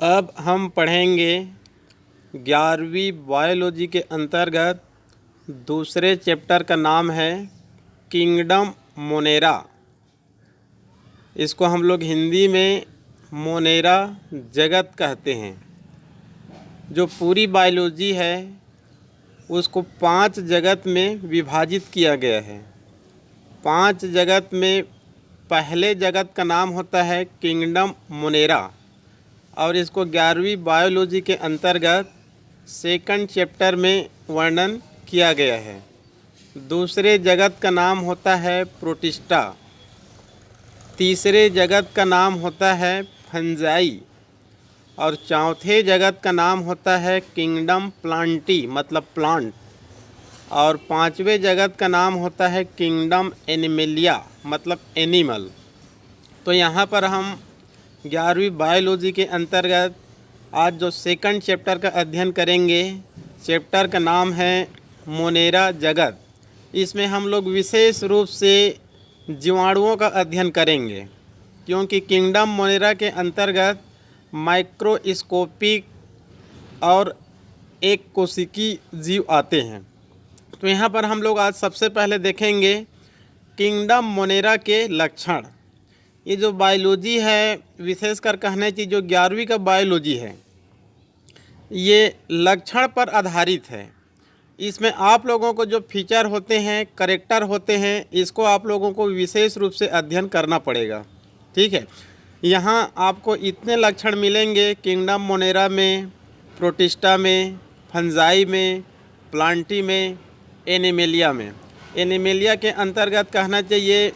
अब हम पढ़ेंगे 11वीं बायोलॉजी के अंतर्गत दूसरे चैप्टर का नाम है किंगडम मोनेरा। इसको हम लोग हिंदी में मोनेरा जगत कहते हैं। जो पूरी बायोलॉजी है उसको 5 जगत में विभाजित किया गया है। 5 जगत में पहले जगत का नाम होता है किंगडम मोनेरा और इसको 11वीं बायोलॉजी के अंतर्गत सेकंड चैप्टर में वर्णन किया गया है। दूसरे जगत का नाम होता है प्रोटिस्टा। तीसरे जगत का नाम होता है फंजाई और चौथे जगत का नाम होता है किंगडम प्लांटी मतलब प्लांट और पांचवें जगत का नाम होता है किंगडम एनिमेलिया मतलब एनिमल। तो यहाँ पर हम 11वीं बायोलॉजी के अंतर्गत आज जो सेकंड चैप्टर का अध्ययन करेंगे, चैप्टर का नाम है मोनेरा जगत। इसमें हम लोग विशेष रूप से जीवाणुओं का अध्ययन करेंगे क्योंकि किंगडम मोनेरा के अंतर्गत माइक्रोस्कोपिक और एक कोशिकी जीव आते हैं। तो यहाँ पर हम लोग आज सबसे पहले देखेंगे किंगडम मोनेरा के लक्षण। ये जो बायोलॉजी है, विशेषकर कहने की जो 11वीं का बायोलॉजी है, ये लक्षण पर आधारित है। इसमें आप लोगों को जो फीचर होते हैं, कैरेक्टर होते हैं, इसको आप लोगों को विशेष रूप से अध्ययन करना पड़ेगा। ठीक है, यहाँ आपको इतने लक्षण मिलेंगे किंगडम मोनेरा में, प्रोटिस्टा में, फंजाई में, प्लांटी में, एनिमेलिया में। एनिमेलिया के अंतर्गत कहना चाहिए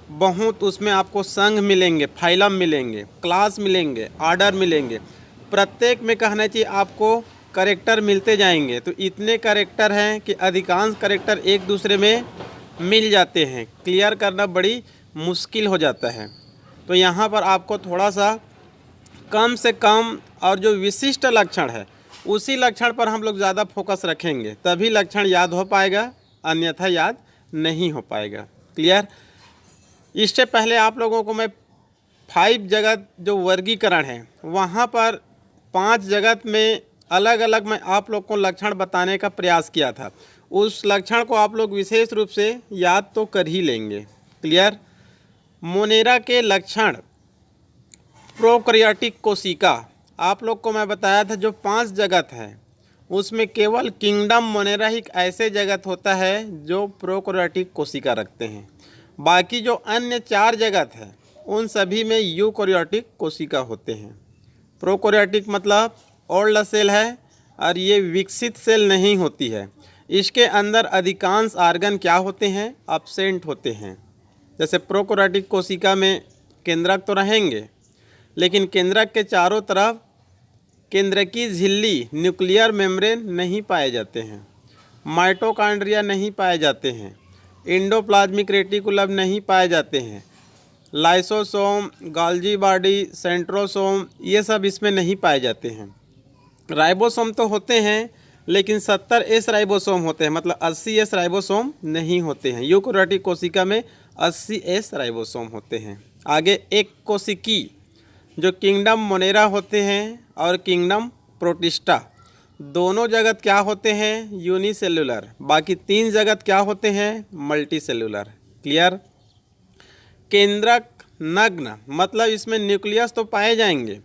बहुत उसमें आपको संघ मिलेंगे, फाइलम मिलेंगे, क्लास मिलेंगे, आर्डर मिलेंगे। प्रत्येक में कहना चाहिए आपको कैरेक्टर मिलते जाएंगे। तो इतने कैरेक्टर हैं कि अधिकांश कैरेक्टर एक दूसरे में मिल जाते हैं, क्लियर करना बड़ी मुश्किल हो जाता है। तो यहाँ पर आपको थोड़ा सा कम से कम और जो विशिष्ट लक्षण है उसी लक्षण पर हम लोग ज़्यादा फोकस रखेंगे, तभी लक्षण याद हो पाएगा, अन्यथा याद नहीं हो पाएगा। क्लियर। इससे पहले आप लोगों को मैं 5 जगत जो वर्गीकरण है वहाँ पर 5 जगत में अलग अलग मैं आप लोग को लक्षण बताने का प्रयास किया था। उस लक्षण को आप लोग विशेष रूप से याद तो कर ही लेंगे। क्लियर। मोनेरा के लक्षण। प्रोकैरियोटिक कोशिका, आप लोग को मैं बताया था जो 5 जगत है उसमें केवल किंगडम मोनेरा ही ऐसे जगत होता है जो प्रोकैरियोटिक कोशिका रखते हैं। बाकी जो अन्य 4 जगत है उन सभी में यूकैरियोटिक कोशिका होते हैं। प्रोकैरियोटिक मतलब ओल्ड सेल है और ये विकसित सेल नहीं होती है। इसके अंदर अधिकांश आर्गन क्या होते हैं, एब्सेंट होते हैं। जैसे प्रोकैरियोटिक कोशिका में केंद्रक तो रहेंगे लेकिन केंद्रक के चारों तरफ केंद्रकी झिल्ली न्यूक्लियर मेम्ब्रेन नहीं पाए जाते हैं, माइटोकॉन्ड्रिया नहीं पाए जाते हैं, एंडोप्लाज्मिक रेटिकुलम नहीं पाए जाते हैं, लाइसोसोम, गोल्गी बॉडी, सेंट्रोसोम ये सब इसमें नहीं पाए जाते हैं। राइबोसोम तो होते हैं लेकिन 70S राइबोसोम होते हैं, मतलब 80S राइबोसोम नहीं होते हैं। यूकैरियोटिक कोशिका में 80S राइबोसोम होते हैं। आगे एक कोशिकी जो किंगडम मोनेरा होते हैं और किंगडम प्रोटिस्टा, दोनों जगत क्या होते हैं, यूनिसेल्युलर। बाकी 3 जगत क्या होते हैं, मल्टी सेल्युलर। क्लियर। केंद्रक नग्न मतलब इसमें न्यूक्लियस तो पाए जाएंगे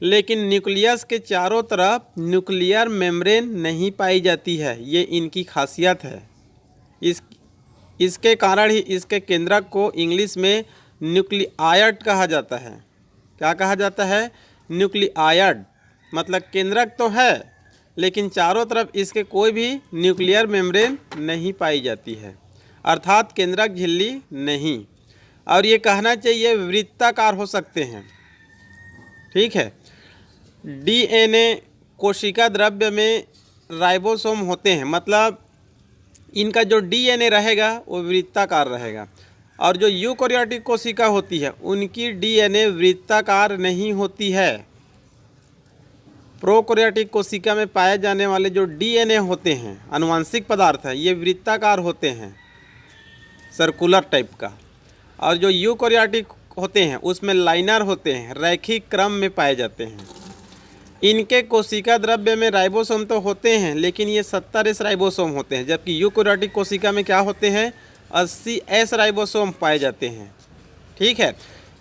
लेकिन न्यूक्लियस के चारों तरफ न्यूक्लियर मेम्ब्रेन नहीं पाई जाती है। ये इनकी खासियत है। इसके कारण ही इसके केंद्रक को इंग्लिश में न्यूक्लियायड कहा जाता है। क्या कहा जाता है, न्यूक्लियायड। मतलब केंद्रक तो है लेकिन चारों तरफ इसके कोई भी न्यूक्लियर मेम्ब्रेन नहीं पाई जाती है, अर्थात केंद्रक झिल्ली नहीं। और ये कहना चाहिए वृत्ताकार हो सकते हैं। ठीक है। डीएनए कोशिका द्रव्य में राइबोसोम होते हैं, मतलब इनका जो डीएनए रहेगा वो वृत्ताकार रहेगा। और जो यूकैरियोटिक कोशिका होती है उनकी डीएनए वृत्ताकार नहीं होती है। प्रोकैरियोटिक कोशिका में पाए जाने वाले जो डीएनए होते हैं, आनुवंशिक पदार्थ है, ये वृत्ताकार होते हैं, सर्कुलर टाइप का। और जो यूकैरियोटिक होते हैं उसमें लाइनर होते हैं, रैखिक क्रम में पाए जाते हैं। इनके कोशिका द्रव्य में राइबोसोम तो होते हैं, लेकिन ये 70S राइबोसोम होते हैं, जबकि यूकेरियोटिक कोशिका में क्या होते हैं, 80S राइबोसोम पाए जाते हैं। ठीक है,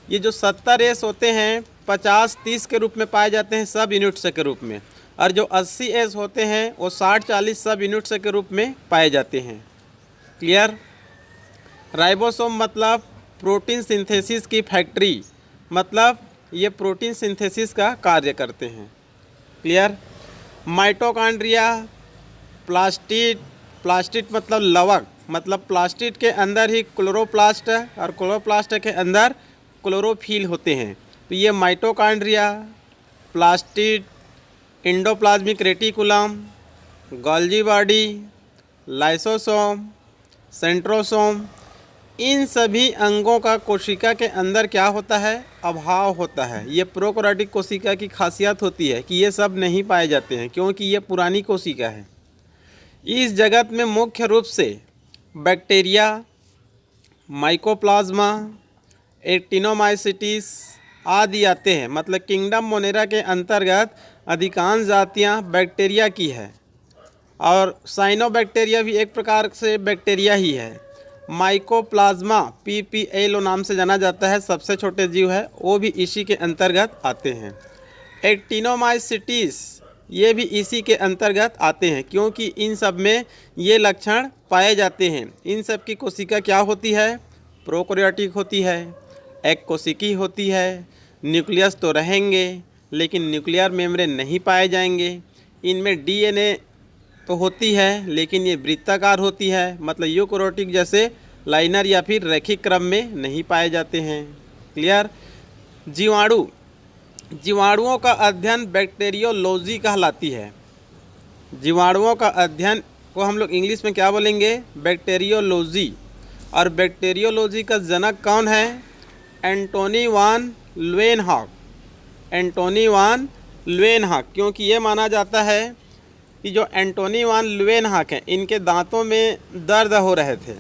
ये जो 70S होते हैं 50-30 के रूप में पाए जाते हैं सब यूनिट्स के रूप में, और जो 80S होते हैं वो 60-40 सब यूनिट्स के रूप में पाए जाते हैं। क्लियर। राइबोसोम मतलब प्रोटीन सिंथेसिस की फैक्ट्री, मतलब ये प्रोटीन सिंथेसिस का कार्य करते हैं। क्लियर। माइटोकॉन्ड्रिया, प्लास्टिड, प्लास्टिड मतलब लवक, मतलब प्लास्टिड के अंदर ही क्लोरोप्लास्ट और क्लोरोप्लास्ट के अंदर क्लोरोफिल होते हैं। तो ये mitochondria, plastid, endoplasmic reticulum, Golgi body, lysosome, centrosome, इन सभी अंगों का कोशिका के अंदर क्या होता है, अभाव होता है। ये प्रोकैरियोटिक कोशिका की खासियत होती है कि ये सब नहीं पाए जाते हैं, क्योंकि ये पुरानी कोशिका है। इस जगत में मुख्य रूप से बैक्टीरिया, माइकोप्लाज्मा, एक्टिनोमाइसिटिस आदि आते हैं। मतलब किंगडम मोनेरा के अंतर्गत अधिकांश जातियां बैक्टीरिया की है, और साइनोबैक्टीरिया भी एक प्रकार से बैक्टीरिया ही है। माइकोप्लाज्मा PPLO नाम से जाना जाता है, सबसे छोटे जीव है, वो भी इसी के अंतर्गत आते हैं। एक्टिनोमाइसिटिस ये भी इसी के अंतर्गत आते हैं, क्योंकि इन सब में ये लक्षण पाए जाते हैं। इन सब की कोशिका क्या होती है, प्रोकैरियोटिक होती है, एक कोशिकी होती है, न्यूक्लियस तो रहेंगे लेकिन न्यूक्लियर मेम्ब्रेन नहीं पाए जाएंगे। इनमें DNA तो होती है, लेकिन ये वृत्ताकार होती है, मतलब यूकेरियोटिक जैसे लाइनर या फिर रैखिक क्रम में नहीं पाए जाते हैं। क्लियर। जीवाणु, जीवाणुओं का अध्ययन बैक्टीरियोलॉजी कहलाती है। जीवाणुओं का अध्ययन को हम लोग इंग्लिश में क्या बोलेंगे, बैक्टीरियोलॉजी। और बैक्टीरियोलॉजी का जनक कौन है, Antony van Leeuwenhoek. Antony van Leeuwenhoek, क्योंकि ये माना जाता है कि जो एंटोनी वान ल्यूवेनहॉक हैं, इनके दांतों में दर्द हो रहे थे,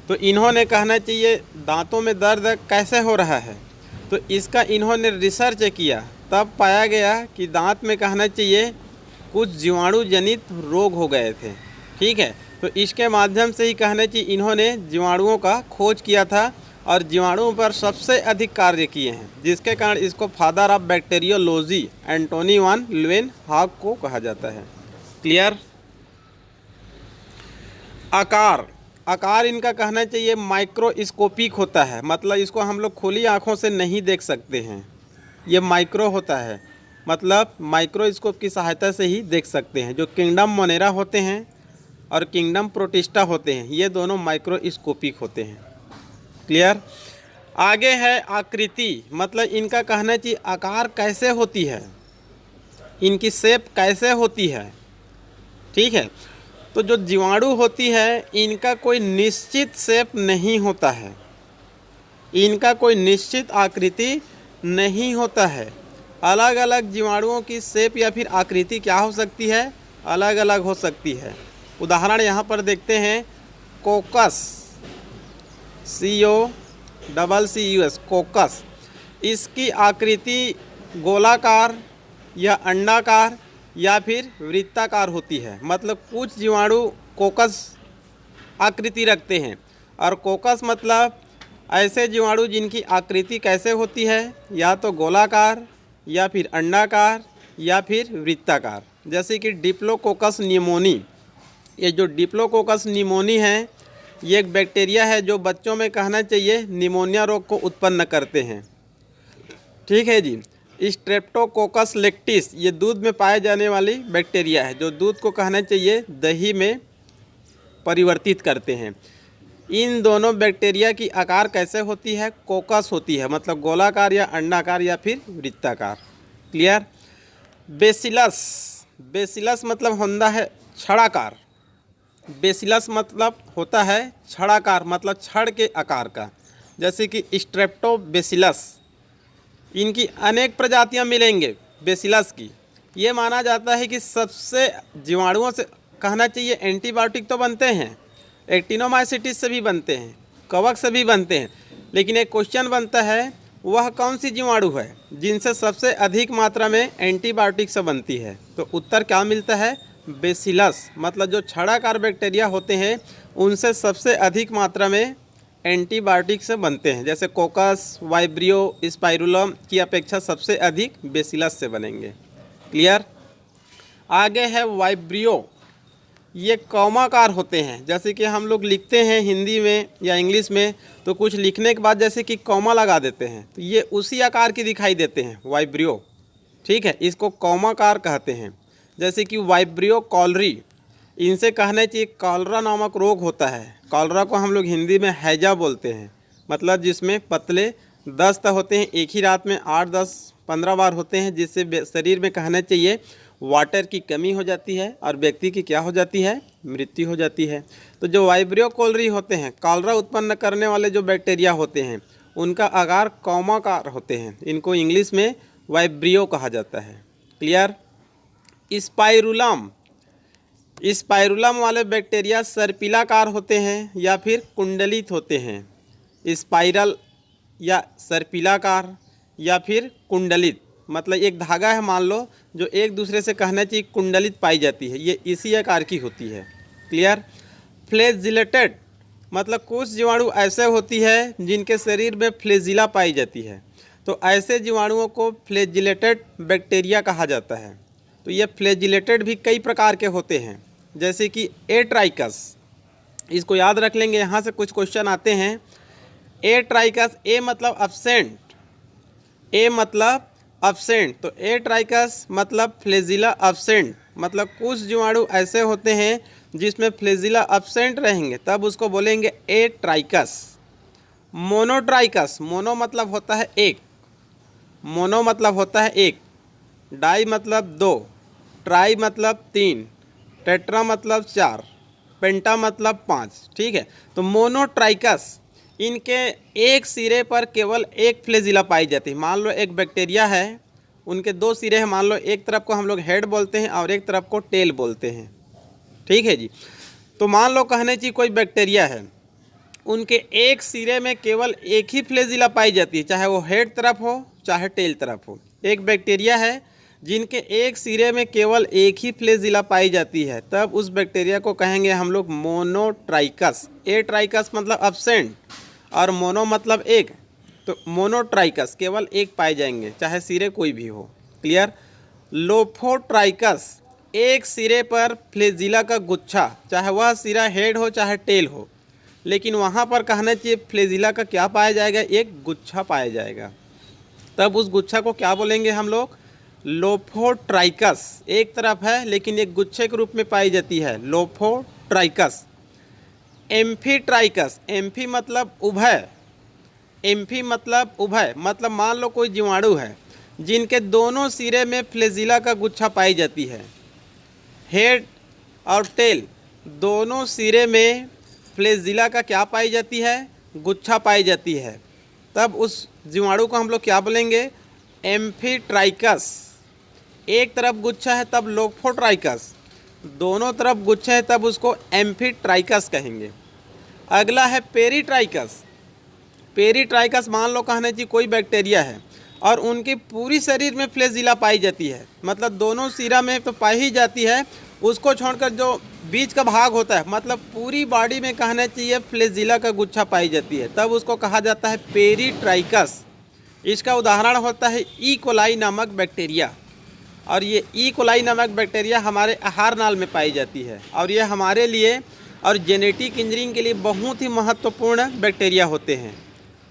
तो इन्होंने कहना चाहिए दांतों में दर्द कैसे हो रहा है, तो इसका इन्होंने रिसर्च किया, तब पाया गया कि दांत में कहना चाहिए कुछ जीवाणु जनित रोग हो गए थे। ठीक है, तो इसके माध्यम से ही कहना चाहिए इन्होंने जीवाणुओं का खोज किया था और जीवाणुओं पर सबसे अधिक कार्य किए हैं, जिसके कारण इसको father of bacteriology Antonie van Leeuwenhoek को कहा जाता है। क्लियर। आकार, आकार इनका कहना चाहिए माइक्रोस्कोपिक होता है, मतलब इसको हम लोग खुली आँखों से नहीं देख सकते हैं, ये माइक्रो होता है, मतलब माइक्रोस्कोप की सहायता से ही देख सकते हैं। जो किंगडम मोनेरा होते हैं और किंगडम प्रोटिस्टा होते हैं, ये दोनों माइक्रोस्कोपिक होते हैं। क्लियर। आगे है आकृति, मतलब इनका कहना चाहिए आकार कैसे होती है, इनकी शेप कैसे होती है। ठीक है, तो जो जीवाणु होती है इनका कोई निश्चित शेप नहीं होता है, इनका कोई निश्चित आकृति नहीं होता है। अलग अलग जीवाणुओं की शेप या फिर आकृति क्या हो सकती है, अलग अलग हो सकती है। उदाहरण यहाँ पर देखते हैं, कोकस, COCCUS, कोकस, इसकी आकृति गोलाकार या अंडाकार या फिर वृत्ताकार होती है। मतलब कुछ जीवाणु कोकस आकृति रखते हैं, और कोकस मतलब ऐसे जीवाणु जिनकी आकृति कैसे होती है, या तो गोलाकार या फिर अंडाकार या फिर वृत्ताकार। जैसे कि डिप्लोकोकस निमोनी, ये जो डिप्लोकोकस निमोनी है, ये एक बैक्टीरिया है जो बच्चों में कहना चाहिए निमोनिया रोग को उत्पन्न करते हैं। ठीक है जी। स्ट्रेप्टोकोकस लेक्टिस, ये दूध में पाए जाने वाली बैक्टीरिया है, जो दूध को कहना चाहिए दही में परिवर्तित करते हैं। इन दोनों बैक्टीरिया की आकार कैसे होती है, कोकस होती है, मतलब गोलाकार या अंडाकार या फिर वृत्ताकार। क्लियर। बेसिलस, बेसिलस मतलब होता है छड़ाकार, बेसिलस मतलब होता है छड़ाकार, मतलब छड़ के आकार का। जैसे कि स्ट्रेप्टोबेसिलस, इनकी अनेक प्रजातियां मिलेंगे बेसिलस की। ये माना जाता है कि सबसे जीवाणुओं से कहना चाहिए एंटीबायोटिक तो बनते हैं, एक्टिनोमाइसिटिस से भी बनते हैं, कवक से भी बनते हैं, लेकिन एक क्वेश्चन बनता है वह कौन सी जीवाणु है जिनसे सबसे अधिक मात्रा में एंटीबायोटिक से बनती है? तो उत्तर क्या मिलता है? बेसिलस, मतलब जो छड़ाकार बैक्टीरिया होते हैं उनसे सबसे अधिक मात्रा में एंटीबायोटिक से बनते हैं। जैसे कोकस, वाइब्रियो, स्पाइरुलम की अपेक्षा सबसे अधिक बेसिलस से बनेंगे। क्लियर? आगे है वाइब्रियो। ये कौमाकार होते हैं। जैसे कि हम लोग लिखते हैं हिंदी में या इंग्लिश में, तो कुछ लिखने के बाद जैसे कि कौमा लगा देते हैं, तो ये उसी आकार की दिखाई देते हैं, वाइब्रियो। ठीक है, इसको कौमाकार कहते हैं। जैसे कि वाइब्रियो कॉलरी, इनसे कहना चाहिए कॉलरा नामक रोग होता है। कॉलरा को हम लोग हिंदी में हैजा बोलते हैं, मतलब जिसमें पतले दस्त होते हैं, एक ही रात में 8, 10, 15 बार होते हैं, जिससे शरीर में कहना चाहिए वाटर की कमी हो जाती है और व्यक्ति की क्या हो जाती है? मृत्यु हो जाती है। तो जो वाइब्रियो कॉलरी होते हैं, कॉलरा उत्पन्न करने वाले जो बैक्टीरिया होते हैं, उनका आकार कौमाकार होते हैं। इनको इंग्लिश में वाइब्रियो कहा जाता है। क्लियर? स्पाइरुलम, स्पाइरुलम वाले बैक्टीरिया सर्पिलाकार होते हैं या फिर कुंडलित होते हैं। स्पाइरल या सर्पिलाकार या फिर कुंडलित, मतलब एक धागा है मान लो, जो एक दूसरे से कहना चाहिए कुंडलित पाई जाती है, ये इसी आकार की होती है। क्लियर? फ्लैजिलेटेड, मतलब कुछ जीवाणु ऐसे होती है जिनके शरीर में फ्लैजिला पाई जाती है, तो ऐसे जीवाणुओं को फ्लैजिलेटेड बैक्टीरिया कहा जाता है। तो ये फ्लैजिलेटेड भी कई प्रकार के होते हैं, जैसे कि एट्राइकस, इसको याद रख लेंगे, यहाँ से कुछ क्वेश्चन आते हैं। एट्राइकस, ए मतलब एब्सेंट, ए मतलब एब्सेंट, तो एट्राइकस मतलब फ्लैजिला एब्सेंट, मतलब कुछ जीवाणु ऐसे होते हैं जिसमें फ्लैजिला एब्सेंट रहेंगे, तब उसको बोलेंगे एट्राइकस। मोनोट्राइकस, मोनो मतलब होता है एक, मोनो मतलब होता है एक, डाई मतलब 2, ट्राई मतलब 3, टेट्रा मतलब 4, पेंटा मतलब 5। ठीक है, तो मोनोट्राइकस, इनके एक सिरे पर केवल एक फ्लैजिला पाई जाती है। मान लो एक बैक्टीरिया है, उनके 2 सिरे हैं, मान लो एक तरफ को हम लोग हेड बोलते हैं और एक तरफ को टेल बोलते हैं। ठीक है जी, तो मान लो कहने चाहिए कोई बैक्टीरिया है, उनके एक सिरे में केवल एक ही फ्लैजिला पाई जाती है, चाहे वो हेड तरफ हो चाहे टेल तरफ हो। एक बैक्टीरिया है जिनके एक सिरे में केवल एक ही फ्लैजिला पाई जाती है, तब उस बैक्टीरिया को कहेंगे हम लोग मोनोट्राइकस। एट्राइकस मतलब एब्सेंट और मोनो मतलब एक, तो मोनोट्राइकस केवल एक पाए जाएंगे, चाहे सिरे कोई भी हो। क्लियर? लोफोट्राइकस, एक सिरे पर फ्लैजिला का गुच्छा, चाहे वह सिरा हेड हो चाहे टेल हो, लेकिन वहाँ पर कहना चाहिए फ्लैजिला का क्या पाया जाएगा? एक गुच्छा पाया जाएगा, तब उस गुच्छा को क्या बोलेंगे हम लोग? लोफोट्राइकस। एक तरफ है लेकिन एक गुच्छे के रूप में पाई जाती है, लोफोट्राइकस। एम्फीट्राइकस, एम्फी मतलब उभय, एम्फी मतलब उभय, मतलब मान लो कोई जीवाणु है जिनके दोनों सिरे में फ्लैजिला का गुच्छा पाई जाती है, हेड और टेल दोनों सिरे में फ्लैजिला का क्या पाई जाती है? गुच्छा पाई जाती है, तब उस जीवाणु को हम लोग क्या बोलेंगे? एम्फीट्राइकस। एक तरफ गुच्छा है तब लोफोट्राइकस, दोनों तरफ गुच्छे हैं तब उसको एम्फीट्राइकस कहेंगे। अगला है पेरीट्राइकस। पेरीट्राइकस, मान लो कहने चाहिए कोई बैक्टीरिया है और उनके पूरी शरीर में फ्लैजिला पाई जाती है, मतलब दोनों सिरा में तो पाई ही जाती है, उसको छोड़कर जो बीच का भाग होता है, मतलब पूरी बॉडी में कहना चाहिए फ्लैजिला का गुच्छा पाई जाती है, तब उसको कहा जाता है पेरीट्राइकस। इसका उदाहरण होता है ई कोलाई नामक बैक्टीरिया, और ये ई कोलाई नामक बैक्टीरिया हमारे आहार नाल में पाई जाती है, और ये हमारे लिए और जेनेटिक इंजीनियरिंग के लिए बहुत ही महत्वपूर्ण बैक्टीरिया होते हैं।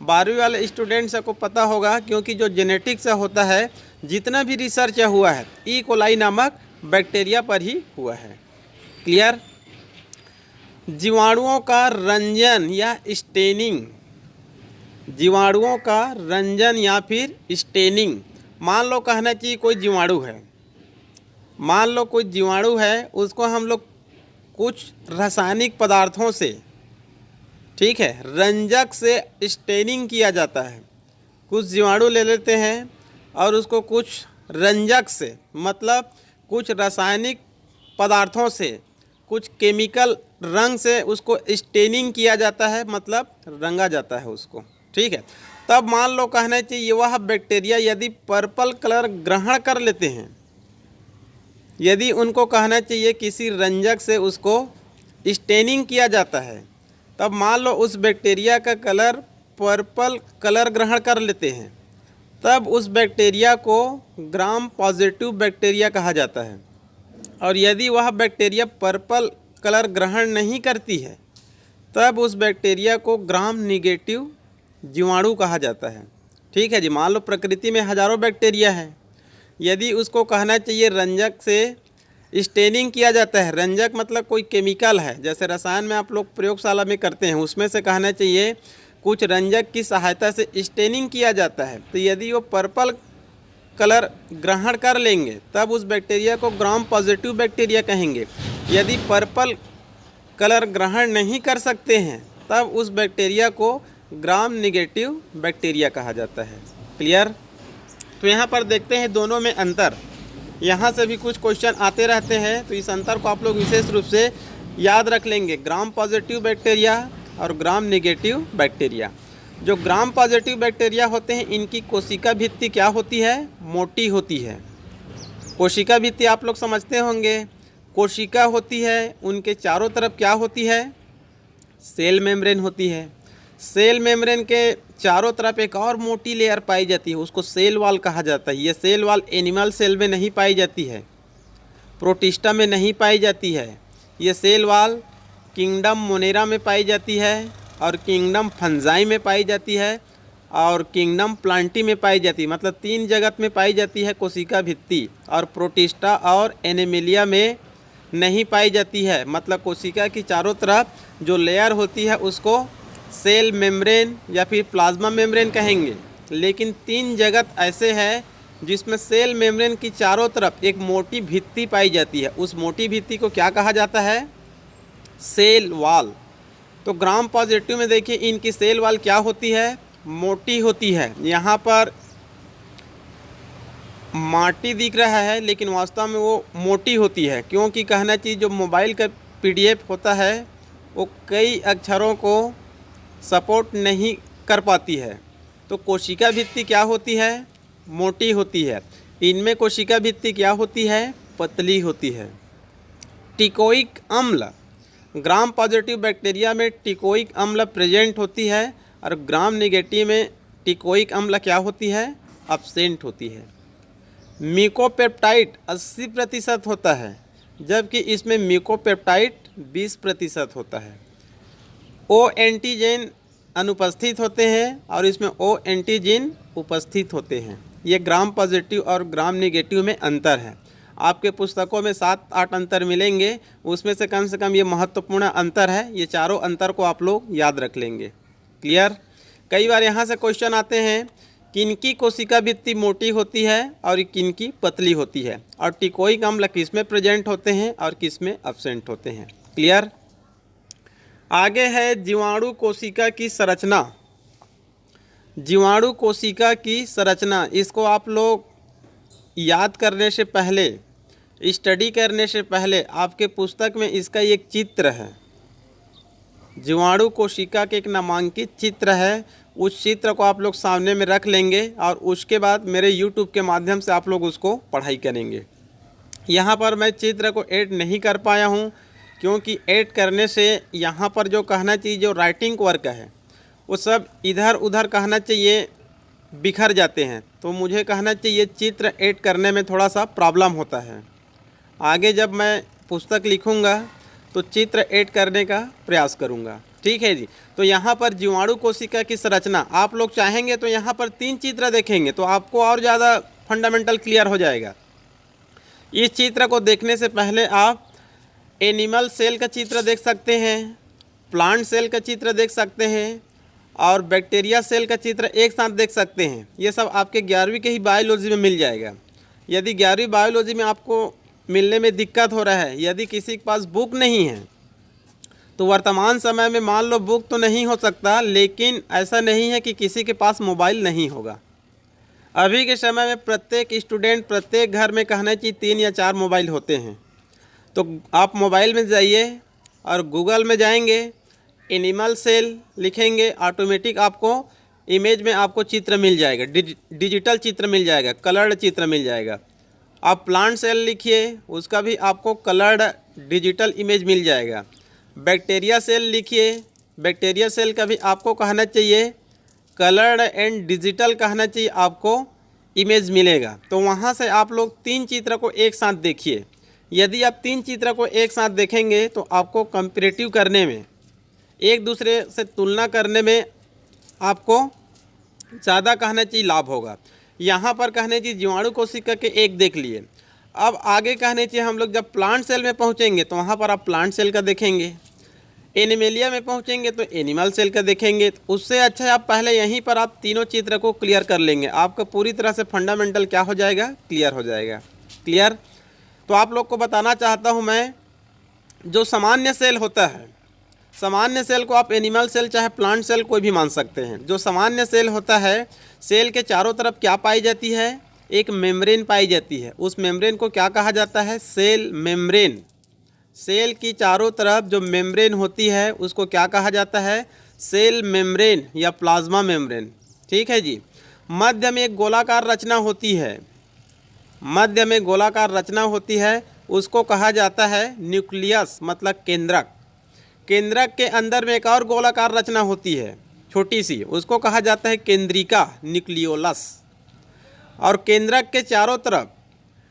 12वीं वाले स्टूडेंट्स को पता होगा, क्योंकि जो जेनेटिक्स से होता है, जितना भी रिसर्च हुआ है ई कोलाई नामक बैक्टीरिया पर ही हुआ है। क्लियर? जीवाणुओं का रंजन या स्टेनिंग, जीवाणुओं का रंजन या फिर स्टेनिंग। मान लो कहना चाहिए कोई जीवाणु है, मान लो कोई जीवाणु है, उसको हम लोग कुछ रासायनिक पदार्थों से, ठीक है, रंजक से स्टेनिंग किया जाता है। कुछ जीवाणु ले लेते हैं और उसको कुछ रंजक से, मतलब कुछ रासायनिक पदार्थों से, कुछ केमिकल रंग से उसको स्टेनिंग किया जाता है, मतलब रंगा जाता है उसको। ठीक है, तब मान लो कहना चाहिए वह बैक्टीरिया यदि पर्पल कलर ग्रहण कर लेते हैं, यदि उनको कहना चाहिए किसी रंजक से उसको स्टेनिंग किया जाता है, तब मान लो उस बैक्टीरिया का कलर पर्पल कलर ग्रहण कर लेते हैं, तब उस बैक्टीरिया को ग्राम पॉजिटिव बैक्टीरिया कहा जाता है। और यदि वह बैक्टीरिया पर्पल कलर ग्रहण नहीं करती है, तब उस बैक्टीरिया को ग्राम निगेटिव जीवाणु कहा जाता है। ठीक है जी। मान लो प्रकृति में हजारों बैक्टीरिया हैं, यदि उसको कहना चाहिए रंजक से स्टेनिंग किया जाता है, रंजक मतलब कोई केमिकल है, जैसे रसायन में आप लोग प्रयोगशाला में करते हैं, उसमें से कहना चाहिए कुछ रंजक की सहायता से स्टेनिंग किया जाता है, तो यदि वो पर्पल कलर ग्रहण कर लेंगे तब उस बैक्टीरिया को ग्राम पॉजिटिव बैक्टीरिया कहेंगे। यदि पर्पल कलर ग्रहण नहीं कर सकते हैं तब उस बैक्टीरिया को ग्राम निगेटिव बैक्टीरिया कहा जाता है। क्लियर। तो यहाँ पर देखते हैं दोनों में अंतर। यहाँ से भी कुछ क्वेश्चन आते रहते हैं, तो इस अंतर को आप लोग विशेष रूप से याद रख लेंगे, ग्राम पॉजिटिव बैक्टीरिया और ग्राम निगेटिव बैक्टीरिया। जो ग्राम पॉजिटिव बैक्टीरिया होते हैं इनकी कोशिका भित्ति क्या होती है, मोटी होती है। कोशिका भित्ति आप लोग समझते होंगे, कोशिका होती है, उनके चारों तरफ क्या होती है, सेल मेम्ब्रेन होती है। सेल मेम्ब्रेन के चारों तरफ एक और मोटी लेयर पाई जाती है, उसको सेल वॉल कहा जाता है। ये सेल वॉल एनिमल सेल में नहीं पाई जाती है, प्रोटिस्टा में नहीं पाई जाती है। ये सेल वॉल किंगडम मोनेरा में पाई जाती है और किंगडम फंजाई में पाई जाती है और किंगडम प्लांटी में पाई जाती है। मतलब 3 जगत में पाई जाती है कोशिका भित्ति, और प्रोटिस्टा और एनिमेलिया में नहीं पाई जाती है। मतलब कोशिका की चारों तरफ जो लेयर होती है उसको सेल मेम्ब्रेन या फिर प्लाज्मा मेम्ब्रेन कहेंगे। लेकिन 3 जगत ऐसे हैं जिसमें सेल मेम्ब्रेन की चारों तरफ एक मोटी भित्ति पाई जाती है, उस मोटी भित्ति को क्या कहा जाता है, सेल वॉल। तो ग्राम पॉजिटिव में देखिए इनकी सेल वॉल क्या होती है, मोटी होती है। यहाँ पर माटी दिख रहा है लेकिन वास्तव में वो मोटी होती है, क्योंकि कहना चाहिए जो मोबाइल का PDF होता है वो कई अक्षरों को सपोर्ट नहीं कर पाती है। तो कोशिका भित्ति क्या होती है, मोटी होती है। इनमें कोशिका भित्ति क्या होती है, पतली होती है। टिकोइक अम्ल, ग्राम पॉजिटिव बैक्टीरिया में टिकोइक अम्ल प्रेजेंट होती है और ग्राम निगेटिव में टिकोइक अम्ल क्या होती है, एब्सेंट होती है। म्यूकोपेप्टाइड 80% होता है, जबकि इसमें म्यूकोपेप्टाइड 20% होता है। ओ एंटीजन अनुपस्थित होते हैं और इसमें ओ एंटीजन उपस्थित होते हैं। ये ग्राम पॉजिटिव और ग्राम निगेटिव में अंतर है। आपके पुस्तकों में 7-8 अंतर मिलेंगे, उसमें से कम ये महत्वपूर्ण अंतर है। ये चारों अंतर को आप लोग याद रख लेंगे। क्लियर। कई बार यहाँ से क्वेश्चन आते हैं, किनकी कोशिका भित्ति मोटी होती है और किनकी पतली होती है, और टिकोइक अम्ल किस में प्रेजेंट होते हैं और किस में एब्सेंट होते हैं। क्लियर। आगे है जीवाणु कोशिका की संरचना। जीवाणु कोशिका की संरचना, इसको आप लोग याद करने से पहले, स्टडी करने से पहले आपके पुस्तक में इसका एक चित्र है। जीवाणु कोशिका के एक नामांकित चित्र है, उस चित्र को आप लोग सामने में रख लेंगे और उसके बाद मेरे YouTube के माध्यम से आप लोग उसको पढ़ाई करेंगे। यहाँ पर मैं चित्र को ऐड नहीं कर पाया हूँ, क्योंकि ऐड करने से यहाँ पर जो कहना चाहिए जो राइटिंग वर्क है वो सब इधर उधर कहना चाहिए बिखर जाते हैं, तो मुझे कहना चाहिए चित्र ऐड करने में थोड़ा सा प्रॉब्लम होता है। आगे जब मैं पुस्तक लिखूँगा तो चित्र ऐड करने का प्रयास करूँगा। ठीक है जी। तो यहाँ पर जीवाणु कोशिका की संरचना आप लोग चाहेंगे तो यहाँ पर 3 चित्र देखेंगे तो आपको और ज़्यादा फंडामेंटल क्लियर हो जाएगा। इस चित्र को देखने से पहले आप एनिमल सेल का चित्र देख सकते हैं, प्लांट सेल का चित्र देख सकते हैं और बैक्टीरिया सेल का चित्र एक साथ देख सकते हैं। ये सब आपके 11वीं के ही बायोलॉजी में मिल जाएगा। यदि 11वीं बायोलॉजी में आपको मिलने में दिक्कत हो रहा है, यदि किसी के पास बुक नहीं है, तो वर्तमान समय में मान लो बुक तो नहीं हो सकता, लेकिन ऐसा नहीं है कि किसी के पास मोबाइल नहीं होगा। अभी के समय में प्रत्येक स्टूडेंट, प्रत्येक घर में कहना चाहिए 3 या 4 मोबाइल होते हैं। तो आप मोबाइल में जाइए और गूगल में जाएंगे, एनिमल सेल लिखेंगे, ऑटोमेटिक आपको इमेज में आपको चित्र मिल जाएगा, डिजिटल चित्र मिल जाएगा, कलर्ड चित्र मिल जाएगा। आप प्लांट सेल लिखिए, उसका भी आपको कलर्ड डिजिटल इमेज मिल जाएगा। बैक्टीरिया सेल लिखिए, बैक्टीरिया सेल का भी आपको कहना चाहिए कलर्ड एंड डिजिटल कहना चाहिए, आपको इमेज मिलेगा। तो वहाँ से आप लोग 3 चित्र को एक साथ देखिए। यदि आप 3 चित्र को एक साथ देखेंगे तो आपको कंपैरेटिव करने में, एक दूसरे से तुलना करने में आपको ज़्यादा कहना चाहिए लाभ होगा। यहाँ पर कहने चाहिए जीवाणु कोशिका के एक देख लिए। अब आगे कहने चाहिए हम लोग जब प्लांट सेल में पहुँचेंगे तो वहाँ पर आप प्लांट सेल का देखेंगे, एनिमेलिया में पहुँचेंगे तो एनिमल सेल का देखेंगे। उससे अच्छा है आप पहले यहीं पर आप तीनों चित्र को क्लियर कर लेंगे, आपका पूरी तरह से फंडामेंटल क्या हो जाएगा, क्लियर हो जाएगा। क्लियर। तो आप लोग को बताना चाहता हूँ मैं, जो सामान्य सेल होता है, सामान्य सेल को आप एनिमल सेल चाहे प्लांट सेल कोई भी मान सकते हैं। जो सामान्य सेल होता है, सेल के चारों तरफ क्या पाई जाती है, एक मेम्ब्रेन पाई जाती है। उस मेम्ब्रेन को क्या कहा जाता है, सेल मेम्ब्रेन। सेल की चारों तरफ जो मेम्ब्रेन होती है उसको क्या कहा जाता है, सेल मेम्ब्रेन या प्लाज्मा मेम्ब्रेन। ठीक है जी। मध्य में एक गोलाकार रचना होती है, मध्य में गोलाकार रचना होती है, उसको कहा जाता है न्यूक्लियस, मतलब केंद्रक। केंद्रक के अंदर में एक और गोलाकार रचना होती है छोटी सी, उसको कहा जाता है केंद्रिका, न्यूक्लियोलस। और केंद्रक के चारों तरफ,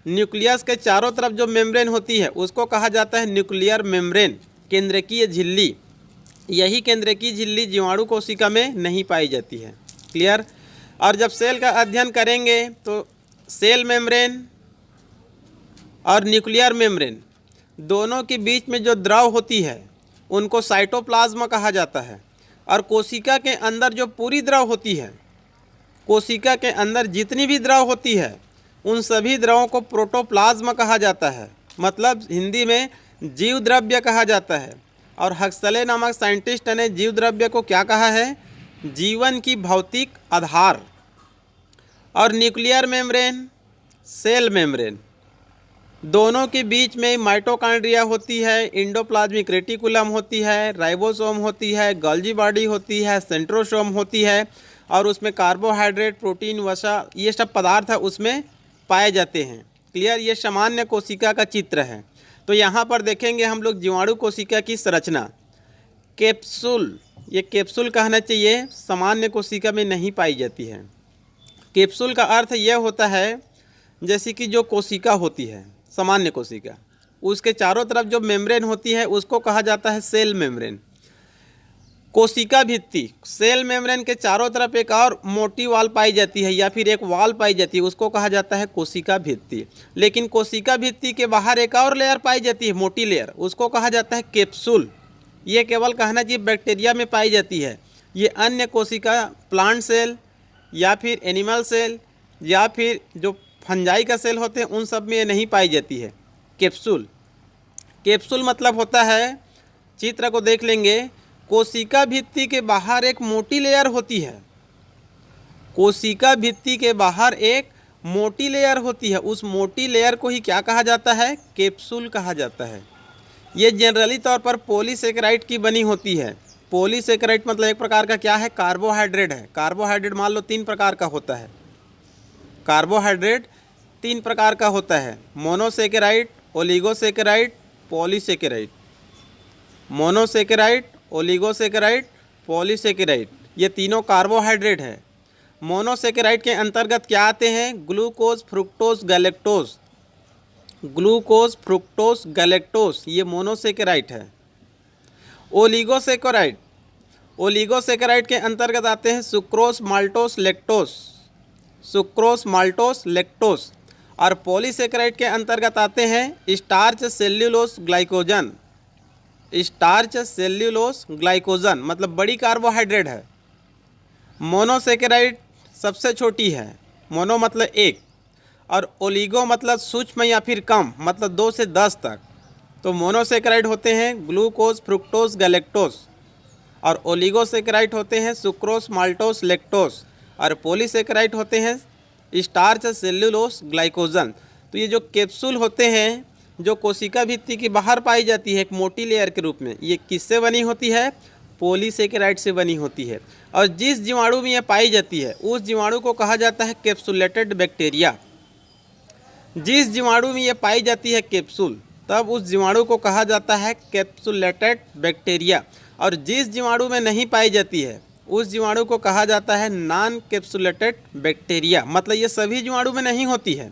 न्यूक्लियस के चारों तरफ जो मेम्ब्रेन होती है उसको कहा जाता है न्यूक्लियर मेम्ब्रेन, केंद्रकीय झिल्ली। यही केंद्रकीय झिल्ली जीवाणु कोशिका में नहीं पाई जाती है। क्लियर। और जब सेल का अध्ययन करेंगे तो सेल मेम्ब्रेन और न्यूक्लियर मेम्ब्रेन दोनों के बीच में जो द्रव होती है उनको साइटोप्लाज्म कहा जाता है। और कोशिका के अंदर जो पूरी द्रव होती है, कोशिका के अंदर जितनी भी द्रव होती है उन सभी द्रवों को प्रोटोप्लाज्म कहा जाता है, मतलब हिंदी में जीव द्रव्य कहा जाता है। और हक्सले नामक साइंटिस्ट ने जीव द्रव्य को क्या कहा है, जीवन की भौतिक आधार। और न्यूक्लियर मेम्ब्रेन, सेल मेम्ब्रेन, दोनों के बीच में माइटोकॉन्ड्रिया होती है, इंडोप्लाज्मिक रेटिकुलम होती है, राइबोसोम होती है, गोल्गी बॉडी होती है, सेंट्रोसोम होती है। और उसमें कार्बोहाइड्रेट, प्रोटीन, वसा, ये सब पदार्थ उसमें पाए जाते हैं। क्लियर। ये सामान्य कोशिका का चित्र है। तो यहाँ पर देखेंगे हम लोग जीवाणु कोशिका की संरचना। कैप्सूल, ये कैप्सूल कहना चाहिए, सामान्य कोशिका में नहीं पाई जाती है। कैप्सूल का अर्थ यह होता है जैसे कि जो कोशिका होती है, सामान्य कोशिका, उसके चारों तरफ जो मेम्ब्रेन होती है उसको कहा जाता है सेल मेम्ब्रेन। कोशिका भित्ति, सेल मेम्ब्रेन के चारों तरफ एक और मोटी वाल पाई जाती है या फिर एक वाल पाई जाती है, उसको कहा जाता है कोशिका भित्ति। लेकिन कोशिका भित्ति के बाहर एक और लेयर पाई जाती है, मोटी लेयर, उसको कहा जाता है कैप्सूल। ये केवल कहना चाहिए बैक्टीरिया में पाई जाती है। ये अन्य कोशिका, प्लांट सेल या फिर एनिमल सेल या फिर जो फंजाई का सेल होते हैं उन सब में ये नहीं पाई जाती है कैप्सूल। कैप्सूल मतलब होता है, चित्र को देख लेंगे, कोशिका भित्ति के बाहर एक मोटी लेयर होती है, कोशिका भित्ति के बाहर एक मोटी लेयर होती है, उस मोटी लेयर को ही क्या कहा जाता है, कैप्सूल कहा जाता है। ये जनरली तौर पर पॉलीसेकेराइड की बनी होती है। पॉलीसेकेराइड मतलब एक प्रकार का क्या है, कार्बोहाइड्रेट है। कार्बोहाइड्रेट मान लो 3 प्रकार का होता है, कार्बोहाइड्रेट 3 प्रकार का होता है, monosaccharide, oligosaccharide, polysaccharide. Monosaccharide, oligosaccharide, polysaccharide, ये तीनों कार्बोहाइड्रेट है। मोनोसेकेराइड के अंतर्गत क्या आते हैं, glucose, fructose, galactose. Glucose, fructose, galactose, ये मोनोसेकेराइड है। ओलिगोसेकेराइड, ओलिगोसेकेराइड के अंतर्गत आते हैं sucrose, maltose, lactose, sucrose, maltose, lactose. और पॉलीसेकेराइड के अंतर्गत आते हैं starch, cellulose, glycogen. Starch, cellulose, glycogen मतलब बड़ी कार्बोहाइड्रेट है। मोनोसेकेराइड सबसे छोटी है, मोनो मतलब एक, और ओलिगो मतलब सूक्ष्म या फिर कम, मतलब 2 से 10 तक। तो मोनोसेकेराइड होते हैं ग्लूकोज, फ्रुक्टोज, गैलेक्टोस, और ओलिगोसेकेराइड होते हैं सुक्रोज, माल्टोस, लेक्टोस, और पॉलीसेकेराइड होते हैं स्टार्च, सेल्यूलोस, ग्लाइकोजन। तो ये जो कैप्सूल होते हैं जो कोशिका भित्ति की बाहर पाई जाती है एक मोटी लेयर के रूप में, ये किससे बनी होती है, पॉलीसेकेराइड से बनी होती है। और जिस जीवाणु में यह पाई जाती है उस जीवाणु को कहा जाता है कैप्सुलेटेड बैक्टीरिया। जिस जीवाणु में यह पाई जाती है कैप्सूल, तब उस जीवाणु को कहा जाता है कैप्सुलेटेड बैक्टीरिया। और जिस जीवाणु में नहीं पाई जाती है उस जीवाणु को कहा जाता है नॉन कैप्सुलेटेड बैक्टीरिया। मतलब ये सभी जीवाणु में नहीं होती है,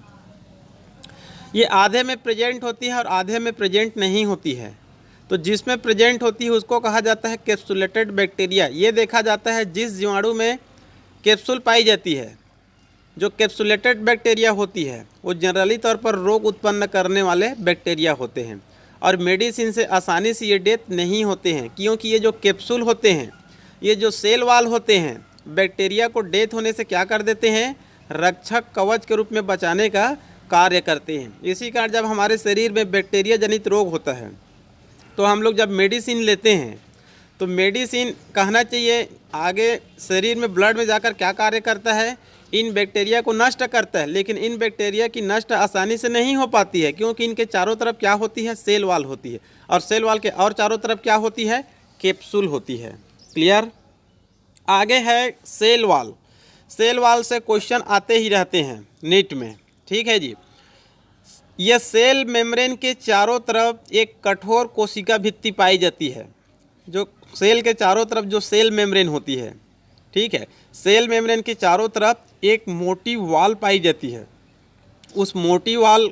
ये आधे में प्रेजेंट होती है और आधे में प्रेजेंट नहीं होती है। तो जिसमें प्रेजेंट होती है उसको कहा जाता है कैप्सुलेटेड बैक्टीरिया। ये देखा जाता है जिस जीवाणु में कैप्सूल पाई जाती है, जो कैप्सुलेटेड बैक्टीरिया होती है वो जनरली तौर पर रोग उत्पन्न करने वाले बैक्टीरिया होते हैं और मेडिसिन से आसानी से ये डेथ नहीं होते हैं, क्योंकि ये जो कैप्सूल होते हैं, ये जो सेल वाल होते हैं, बैक्टीरिया को डेथ होने से क्या कर देते हैं, रक्षक कवच के रूप में बचाने का कार्य करते हैं। इसी कारण जब हमारे शरीर में बैक्टीरिया जनित रोग होता है तो हम लोग जब मेडिसिन लेते हैं तो मेडिसिन कहना चाहिए आगे शरीर में ब्लड में जाकर क्या कार्य करता है, इन बैक्टीरिया को नष्ट करता है। लेकिन इन बैक्टीरिया की नष्ट आसानी से नहीं हो पाती है, क्योंकि इनके चारों तरफ क्या होती है, सेल वाल होती है, और सेल वाल के और चारों तरफ क्या होती है, कैप्सूल होती है। क्लियर। आगे है सेल वाल। सेल वाल से क्वेश्चन आते ही रहते हैं नीट में, ठीक है जी। यह सेल मेम्ब्रेन के चारों तरफ एक कठोर कोशिका भित्ति पाई जाती है। जो सेल के चारों तरफ जो सेल मेम्ब्रेन होती है, ठीक है, सेल मेम्ब्रेन के चारों तरफ एक मोटी वाल पाई जाती है। उस मोटी वाल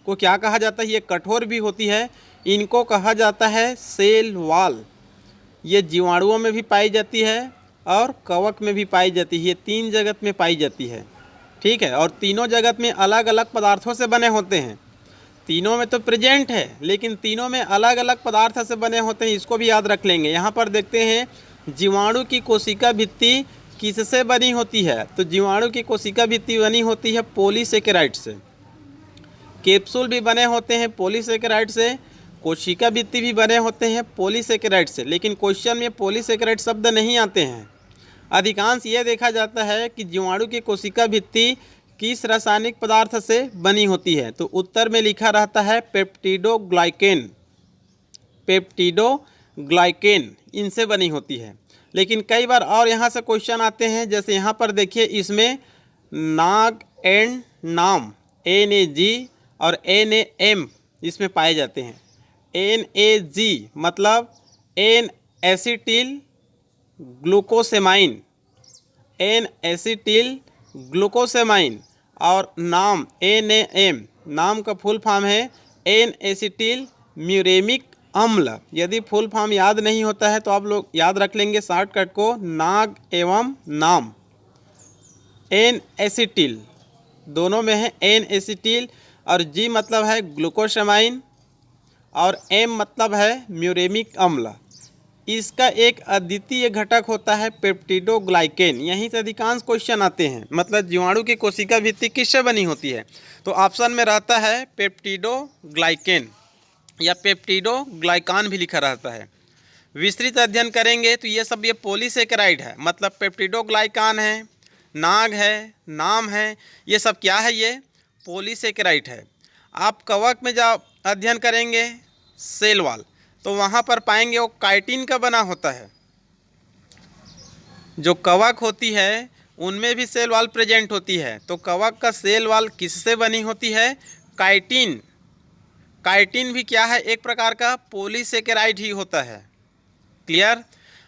को क्या कहा जाता है, ये कठोर भी होती है, इनको कहा जाता है सेल वाल। ये जीवाणुओं में भी पाई जाती है और कवक में भी पाई जाती है। ये तीन जगत में पाई जाती है, ठीक है। और तीनों जगत में अलग अलग पदार्थों से बने होते हैं। तीनों में तो प्रेजेंट है लेकिन तीनों में अलग अलग पदार्थ से बने होते हैं, इसको भी याद रख लेंगे। यहाँ पर देखते हैं जीवाणु की कोशिका भित्ति किससे बनी होती है, तो जीवाणु की कोशिका भित्ति बनी होती है पॉलीसेकेराइड से। कैप्सूल भी बने होते हैं पॉलीसेकेराइड से, कोशिका भित्ति भी बने होते हैं पॉलीसेकेराइड से। लेकिन क्वेश्चन में पॉलीसेकेराइड शब्द नहीं आते हैं। अधिकांश ये देखा जाता है कि जीवाणु की कोशिका भित्ति किस रासायनिक पदार्थ से बनी होती है, तो उत्तर में लिखा रहता है पेप्टिडोग्लाइकेन। पेप्टिडोग्लाइकेन इनसे बनी होती है। लेकिन कई बार और यहाँ से क्वेश्चन आते हैं, जैसे यहाँ पर देखिए, इसमें नाग एंड नाम NAG और NAM इसमें पाए जाते हैं। NAG मतलब एन एसिटिल ग्लूकोसेमाइन, एन एसिटिल ग्लूकोसेमाइन, और नाम NAM, नाम का फुल फॉर्म है एन एसिटिल म्यूरेमिक अम्ल। यदि फुल फॉर्म याद नहीं होता है तो आप लोग याद रख लेंगे शॉर्टकट को, नाग एवं नाम। एन एसिटिल दोनों में है, एन एसिटिल, और G मतलब है ग्लूकोसेमाइन और M मतलब है म्यूरेमिक अम्ल। इसका एक अद्वितीय घटक होता है पेप्टिडोग्लाइकेन। यहीं से अधिकांश क्वेश्चन आते हैं। मतलब जीवाणु की कोशिका भित्ति किससे बनी होती है, तो ऑप्शन में रहता है पेप्टिडोग्लाइकेन या पेप्टिडोग्लाइकान भी लिखा रहता है। विस्तृत अध्ययन करेंगे तो ये सब ये पॉलीसेकेराइड है, मतलब पेप्टिडोग्लाइकान है, नाग है, नाम है, ये सब क्या है, ये पॉलीसेकेराइड है। आप कवक में जब अध्ययन करेंगे सेल वाल, तो वहाँ पर पाएंगे वो काइटिन का बना होता है। जो कवक होती है उनमें भी सेल वाल प्रेजेंट होती है। तो कवक का सेल वाल किससे बनी होती है, काइटिन। काइटिन भी क्या है, एक प्रकार का पॉलीसेकेराइड ही होता है। क्लियर।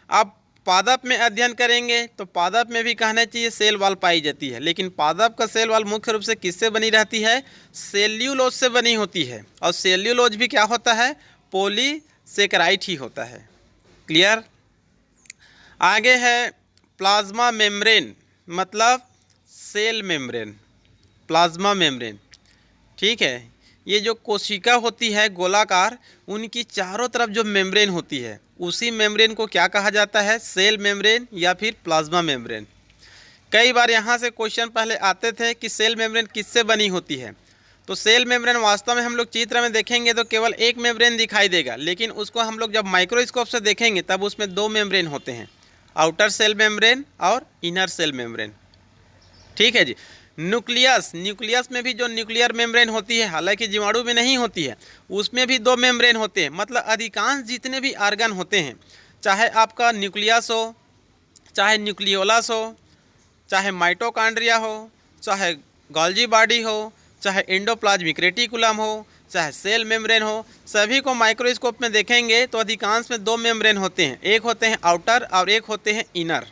अब पादप में अध्ययन करेंगे तो पादप में भी कहना चाहिए सेल वाल पाई जाती है, लेकिन पादप का सेल वाल मुख्य रूप से किससे बनी रहती है, सेल्यूलोज से बनी होती है। और सेल्यूलोज भी क्या होता है, पॉलीसेकेराइड ही होता है। क्लियर। आगे है प्लाज्मा मेम्ब्रेन, मतलब सेल मेम्ब्रेन, प्लाज्मा मेम्ब्रेन, ठीक है। ये जो कोशिका होती है गोलाकार, उनकी चारों तरफ जो मेम्ब्रेन होती है उसी मेम्ब्रेन को क्या कहा जाता है, सेल मेम्ब्रेन या फिर प्लाज्मा मेम्ब्रेन। कई बार यहाँ से क्वेश्चन पहले आते थे कि सेल मेम्ब्रेन किससे बनी होती है, तो सेल मेम्ब्रेन वास्तव में हम लोग चित्र में देखेंगे तो केवल एक मेम्ब्रेन दिखाई देगा, लेकिन उसको हम लोग जब माइक्रोस्कोप से देखेंगे तब उसमें दो मेम्ब्रेन होते हैं, आउटर सेल मेम्ब्रेन और इनर सेल मेम्ब्रेन, ठीक है जी। न्यूक्लियस, न्यूक्लियस में भी जो न्यूक्लियर मेम्ब्रेन होती है, हालांकि जीवाणु में नहीं होती है, उसमें भी दो मेम्ब्रेन होते हैं। मतलब अधिकांश जितने भी ऑर्गन होते हैं, चाहे आपका न्यूक्लियस हो, चाहे न्यूक्लियोलस हो, चाहे माइटोकॉन्ड्रिया हो, चाहे गोल्जी बॉडी हो, चाहे एंडोप्लाज्मिक रेटिकुलम हो, चाहे सेल मेम्ब्रेन हो, सभी को माइक्रोस्कोप में देखेंगे तो अधिकांश में दो मेम्ब्रेन होते हैं, एक होते हैं आउटर और एक होते हैं इनर।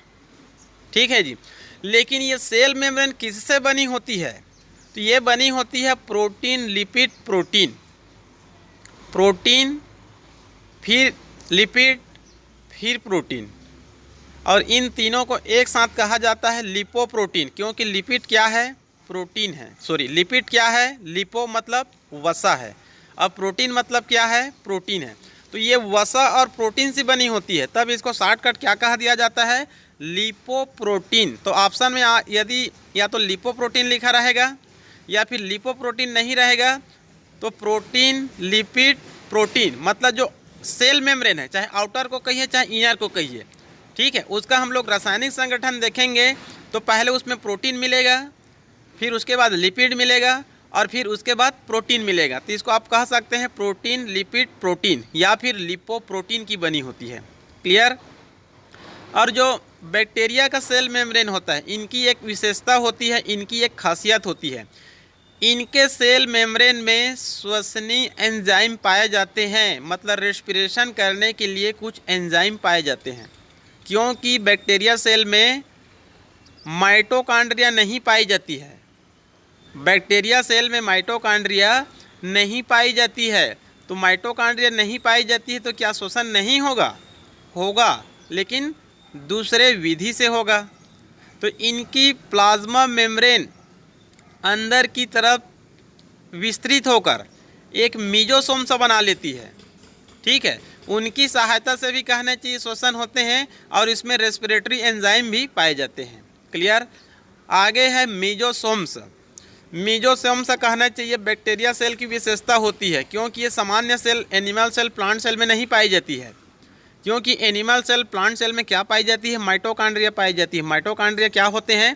ठीक है जी। लेकिन ये सेल मेम्ब्रेन किससे बनी होती है? तो ये बनी होती है प्रोटीन, लिपिड, प्रोटीन, प्रोटीन फिर लिपिड फिर प्रोटीन, और इन तीनों को एक साथ कहा जाता है लिपोप्रोटीन, क्योंकि लिपिड क्या है? प्रोटीन है। सॉरी, लिपिड क्या है? लिपो मतलब वसा है, और प्रोटीन मतलब क्या है? प्रोटीन है। तो ये वसा और प्रोटीन से बनी होती है, तब इसको शॉर्टकट क्या कहा दिया जाता है? लिपोप्रोटीन। तो ऑप्शन में यदि या तो लिपोप्रोटीन लिखा रहेगा या फिर लिपोप्रोटीन नहीं रहेगा तो प्रोटीन, लिपिड, प्रोटीन मतलब जो सेल मेम्ब्रेन है, चाहे आउटर को कहिए चाहे इनर को कहिए, ठीक है, उसका हम लोग रासायनिक संगठन देखेंगे तो पहले उसमें प्रोटीन मिलेगा, फिर उसके बाद लिपिड मिलेगा और फिर उसके बाद प्रोटीन मिलेगा। तो इसको आप कह सकते हैं प्रोटीन, लिपिड, प्रोटीन या फिर लिपोप्रोटीन की बनी होती है। क्लियर? और जो बैक्टीरिया का सेल मेम्ब्रेन होता है, इनकी एक विशेषता होती है, इनकी एक खासियत होती है, इनके सेल मेम्ब्रेन में श्वसनीय एंजाइम पाए जाते हैं, मतलब रेस्पिरेशन करने के लिए कुछ एंजाइम पाए जाते हैं। क्योंकि बैक्टीरिया सेल में माइटोकॉन्ड्रिया नहीं पाई जाती है, बैक्टीरिया सेल में माइटोकॉन्ड्रिया नहीं पाई जाती है, तो माइटोकॉन्ड्रिया नहीं पाई जाती है तो क्या श्वसन नहीं होगा? होगा, लेकिन दूसरे विधि से होगा। तो इनकी प्लाज्मा मेम्ब्रेन अंदर की तरफ विस्तृत होकर एक मीजोसोम सा बना लेती है। ठीक है, उनकी सहायता से भी कहना चाहिए श्वसन होते हैं और इसमें रेस्पिरेटरी एंजाइम भी पाए जाते हैं। क्लियर? आगे है मीजोसोम्स। मीजोसोम से कहना चाहिए बैक्टीरिया सेल की विशेषता होती है, क्योंकि ये सामान्य cell, animal cell, plant cell में नहीं पाई जाती है। क्योंकि एनिमल सेल, प्लांट सेल में क्या पाई जाती है? माइटोकॉन्ड्रिया पाई जाती है। माइटोकॉन्ड्रिया क्या होते हैं?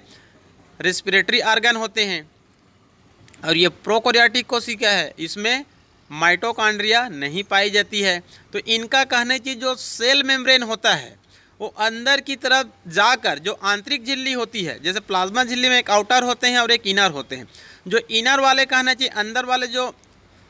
रेस्पिरेटरी ऑर्गन होते हैं। और ये प्रोकैरियोटिक कोशिका है, इसमें माइटोकॉन्ड्रिया नहीं पाई जाती है। तो इनका कहने की जो सेल मेम्ब्रेन होता है वो अंदर की तरफ जाकर जो आंतरिक झिल्ली होती है, जैसे प्लाज्मा झिल्ली में एक आउटर होते हैं और एक इनर होते हैं, जो इनर वाले कहना चाहिए, अंदर वाले जो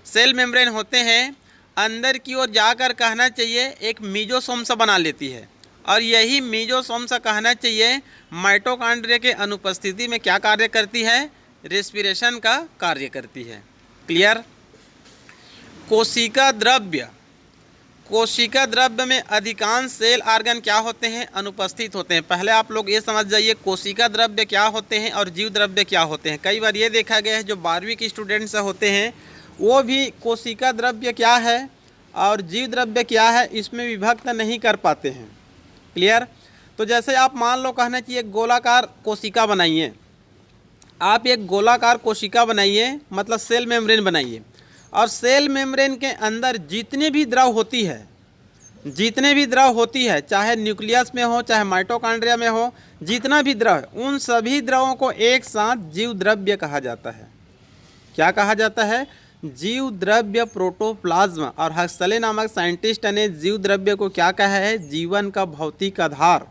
सेल मेम्ब्रेन होते हैं अंदर की ओर जाकर कहना चाहिए एक मीजोसोम सा बना लेती है, और यही मीजोसोम सा कहना चाहिए माइटोकॉन्ड्रिया के अनुपस्थिति में क्या कार्य करती है? रेस्पिरेशन का कार्य करती है। क्लियर? कोशिका द्रव्य, कोशिका द्रव्य में अधिकांश सेल ऑर्गन क्या होते हैं? अनुपस्थित होते हैं। पहले आप लोग ये समझ जाइए कोशिका द्रव्य क्या होते हैं और जीव द्रव्य क्या होते हैं। कई बार ये देखा गया है जो 12वीं के स्टूडेंट्स होते हैं वो भी कोशिका द्रव्य क्या है और जीव द्रव्य क्या है इसमें विभक्त नहीं कर पाते हैं। क्लियर? तो जैसे आप मान लो कहना चाहिए एक गोलाकार कोशिका बनाइए, आप एक गोलाकार कोशिका बनाइए, मतलब सेल मेम्ब्रेन बनाइए, और सेल मेम्ब्रेन के अंदर जितने भी द्रव होती है, जितने भी द्रव होती है, चाहे न्यूक्लियस में हो चाहे माइटोकॉन्ड्रिया में हो, जितना भी द्रव है उन सभी द्रवों को एक साथ जीव द्रव्य कहा जाता है। क्या कहा जाता है? जीव द्रव्य प्रोटोप्लाज्म। और हक्सले नामक साइंटिस्ट ने जीव द्रव्य को क्या कहा है? जीवन का भौतिक आधार।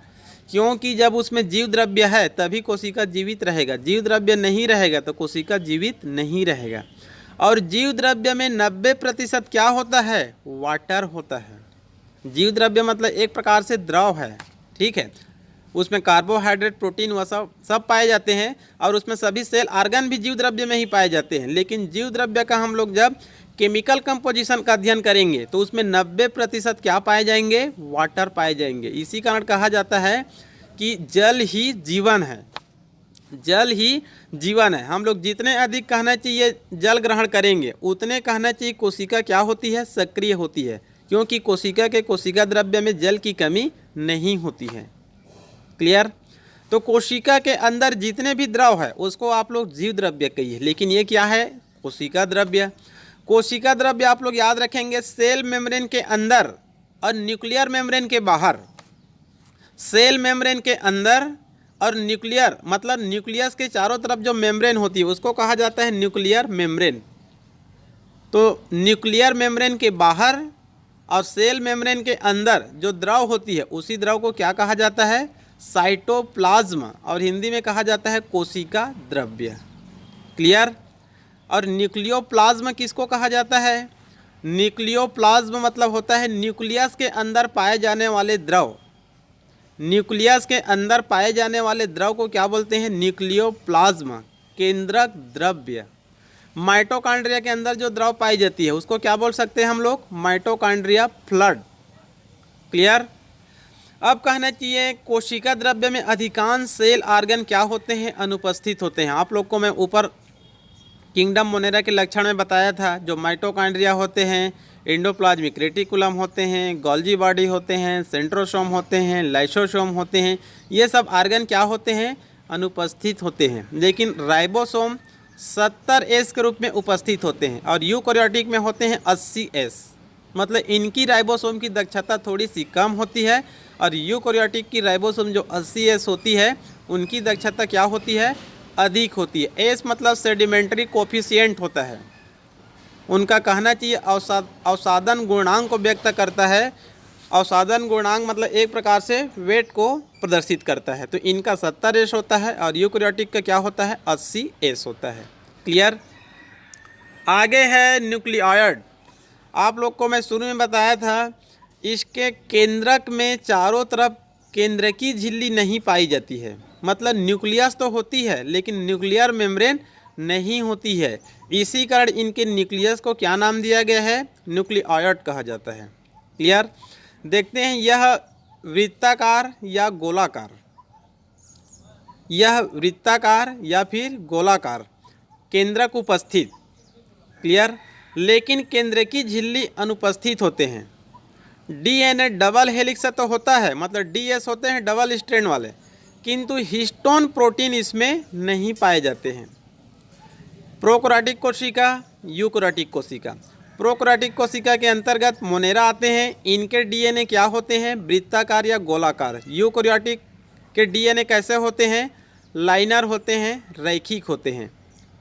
क्योंकि जब उसमें जीव द्रव्य है तभी कोशिका जीवित रहेगा, जीव द्रव्य नहीं रहेगा तो कोशिका जीवित नहीं रहेगा। और जीव द्रव्य में 90% क्या होता है? वाटर होता है। जीव द्रव्य मतलब एक प्रकार से द्रव है। ठीक है, उसमें कार्बोहाइड्रेट, प्रोटीन व सब पाए जाते हैं, और उसमें सभी सेल ऑर्गन भी जीव द्रव्य में ही पाए जाते हैं। लेकिन जीव द्रव्य का हम लोग जब केमिकल कंपोजिशन का अध्ययन करेंगे तो उसमें 90% क्या पाए जाएंगे? वाटर पाए जाएंगे। इसी कारण कहा जाता है कि जल ही जीवन है, जल ही जीवन है। हम लोग जितने अधिक कहना चाहिए जल ग्रहण करेंगे उतने कहना चाहिए कोशिका क्या होती है? सक्रिय होती है, क्योंकि कोशिका के कोशिका द्रव्य में जल की कमी नहीं होती है। क्लियर? तो कोशिका के अंदर जितने भी द्रव है उसको आप लोग जीव द्रव्य कहिए, लेकिन ये क्या है? कोशिका द्रव्य। कोशिका द्रव्य आप लोग याद रखेंगे सेल मेम्ब्रेन के अंदर और न्यूक्लियर मेम्ब्रेन के बाहर। सेल मेम्ब्रेन के अंदर और न्यूक्लियर मतलब न्यूक्लियस के चारों तरफ जो मेम्ब्रेन होती है उसको कहा जाता है न्यूक्लियर मेम्ब्रेन। तो न्यूक्लियर मेम्ब्रेन के बाहर और सेल मेम्ब्रेन के अंदर जो द्रव होती है उसी द्रव को क्या कहा जाता है? साइटोप्लाज्म, और हिंदी में कहा जाता है कोशिका द्रव्य। क्लियर? और न्यूक्लियोप्लाज्म किसको कहा जाता है? न्यूक्लियोप्लाज्म मतलब होता है न्यूक्लियस के अंदर पाए जाने वाले द्रव। न्यूक्लियस के अंदर पाए जाने वाले द्रव को क्या बोलते हैं? न्यूक्लियोप्लाज्म, केंद्रक द्रव्य। माइटोकॉन्ड्रिया के अंदर जो द्रव पाई जाती है उसको क्या बोल सकते हैं हम लोग? Mitochondria flood. क्लियर? अब कहना चाहिए कोशिका द्रव्य में अधिकांश सेल ऑर्गन क्या होते हैं? अनुपस्थित होते हैं। आप लोग को मैं ऊपर किंगडम मोनेरा के लक्षण में बताया था, जो माइटोकॉन्ड्रिया होते हैं, एंडोप्लाज्मिक रेटिकुलम होते हैं, गोल्जी बॉडी होते हैं, सेंट्रोसोम होते हैं, लाइसोसोम होते हैं, ये सब ऑर्गन क्या होते हैं? अनुपस्थित होते हैं। लेकिन राइबोसोम 70S के रूप में उपस्थित होते हैं और यूकैरियोटिक में होते हैं 80S। मतलब इनकी राइबोसोम की दक्षता थोड़ी सी कम होती है और यूकैरियोटिक की राइबोसोम जो 80S होती है उनकी दक्षता क्या होती है? अधिक होती है। एस मतलब सेडिमेंट्री कोफिशिएंट होता है। उनका कहना चाहिए अवसादन गुणांक को व्यक्त करता है। अवसादन गुणांक मतलब एक प्रकार से वेट को प्रदर्शित करता है। तो इनका 70S होता है और यूकैरियोटिक का क्या होता है? 80S होता है। क्लियर? आगे है न्यूक्लियोइड। आप लोग को मैं शुरू में बताया था, इसके केंद्रक में चारों तरफ केंद्रकी झिल्ली नहीं पाई जाती है। मतलब न्यूक्लियस तो होती है लेकिन न्यूक्लियर मेम्ब्रेन नहीं होती है। इसी कारण इनके न्यूक्लियस को क्या नाम दिया गया है? न्यूक्लियोइड कहा जाता है। क्लियर? देखते हैं, यह वृत्ताकार या गोलाकार, यह वृत्ताकार या फिर गोलाकार, केंद्रक उपस्थित। क्लियर? लेकिन केंद्र की झिल्ली अनुपस्थित होते हैं। डीएनए डबल हेलिक्स से तो होता है, मतलब डीएस होते हैं डबल स्ट्रैंड वाले, किंतु हिस्टोन प्रोटीन इसमें नहीं पाए जाते हैं। प्रोकैरियोटिक कोशिका, यूकैरियोटिक कोशिका। प्रोकैरियोटिक कोशिका के अंतर्गत मोनेरा आते हैं। इनके डीएनए क्या होते हैं? वृत्ताकार या गोलाकार। यूकैरियोटिक के डीएनए कैसे होते हैं? लाइनर होते हैं, रैखिक होते हैं।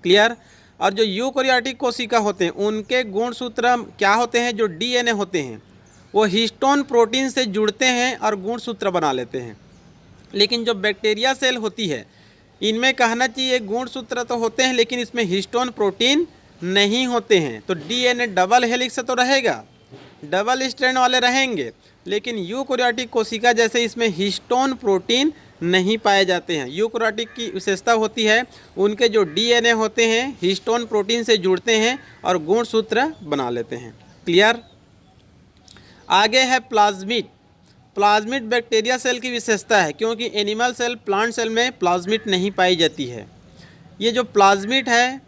क्लियर? और जो यूकैरियोटिक कोशिका होते हैं उनके गुणसूत्र क्या होते हैं? जो डीएनए होते हैं वो हिस्टोन प्रोटीन से जुड़ते हैं और गुणसूत्र बना लेते हैं। लेकिन जो बैक्टीरिया सेल होती है इनमें कहना चाहिए गुणसूत्र तो होते हैं लेकिन इसमें हिस्टोन प्रोटीन नहीं होते हैं। तो डीएनए डबल हेलिक्स तो रहेगा, डबल स्ट्रैंड वाले रहेंगे, लेकिन यूकैरियोटिक कोशिका जैसे इसमें हिस्टोन प्रोटीन नहीं पाए जाते हैं। यूकैरियोटिक की विशेषता होती है उनके जो डीएनए होते हैं हिस्टोन प्रोटीन से जुड़ते हैं और गुणसूत्र बना लेते हैं। क्लियर? आगे है प्लाज्मिड। प्लाज्मिड बैक्टीरिया सेल की विशेषता है, क्योंकि एनिमल सेल, प्लांट सेल में प्लाज्मिड नहीं पाई जाती है। ये जो प्लाज्मिड है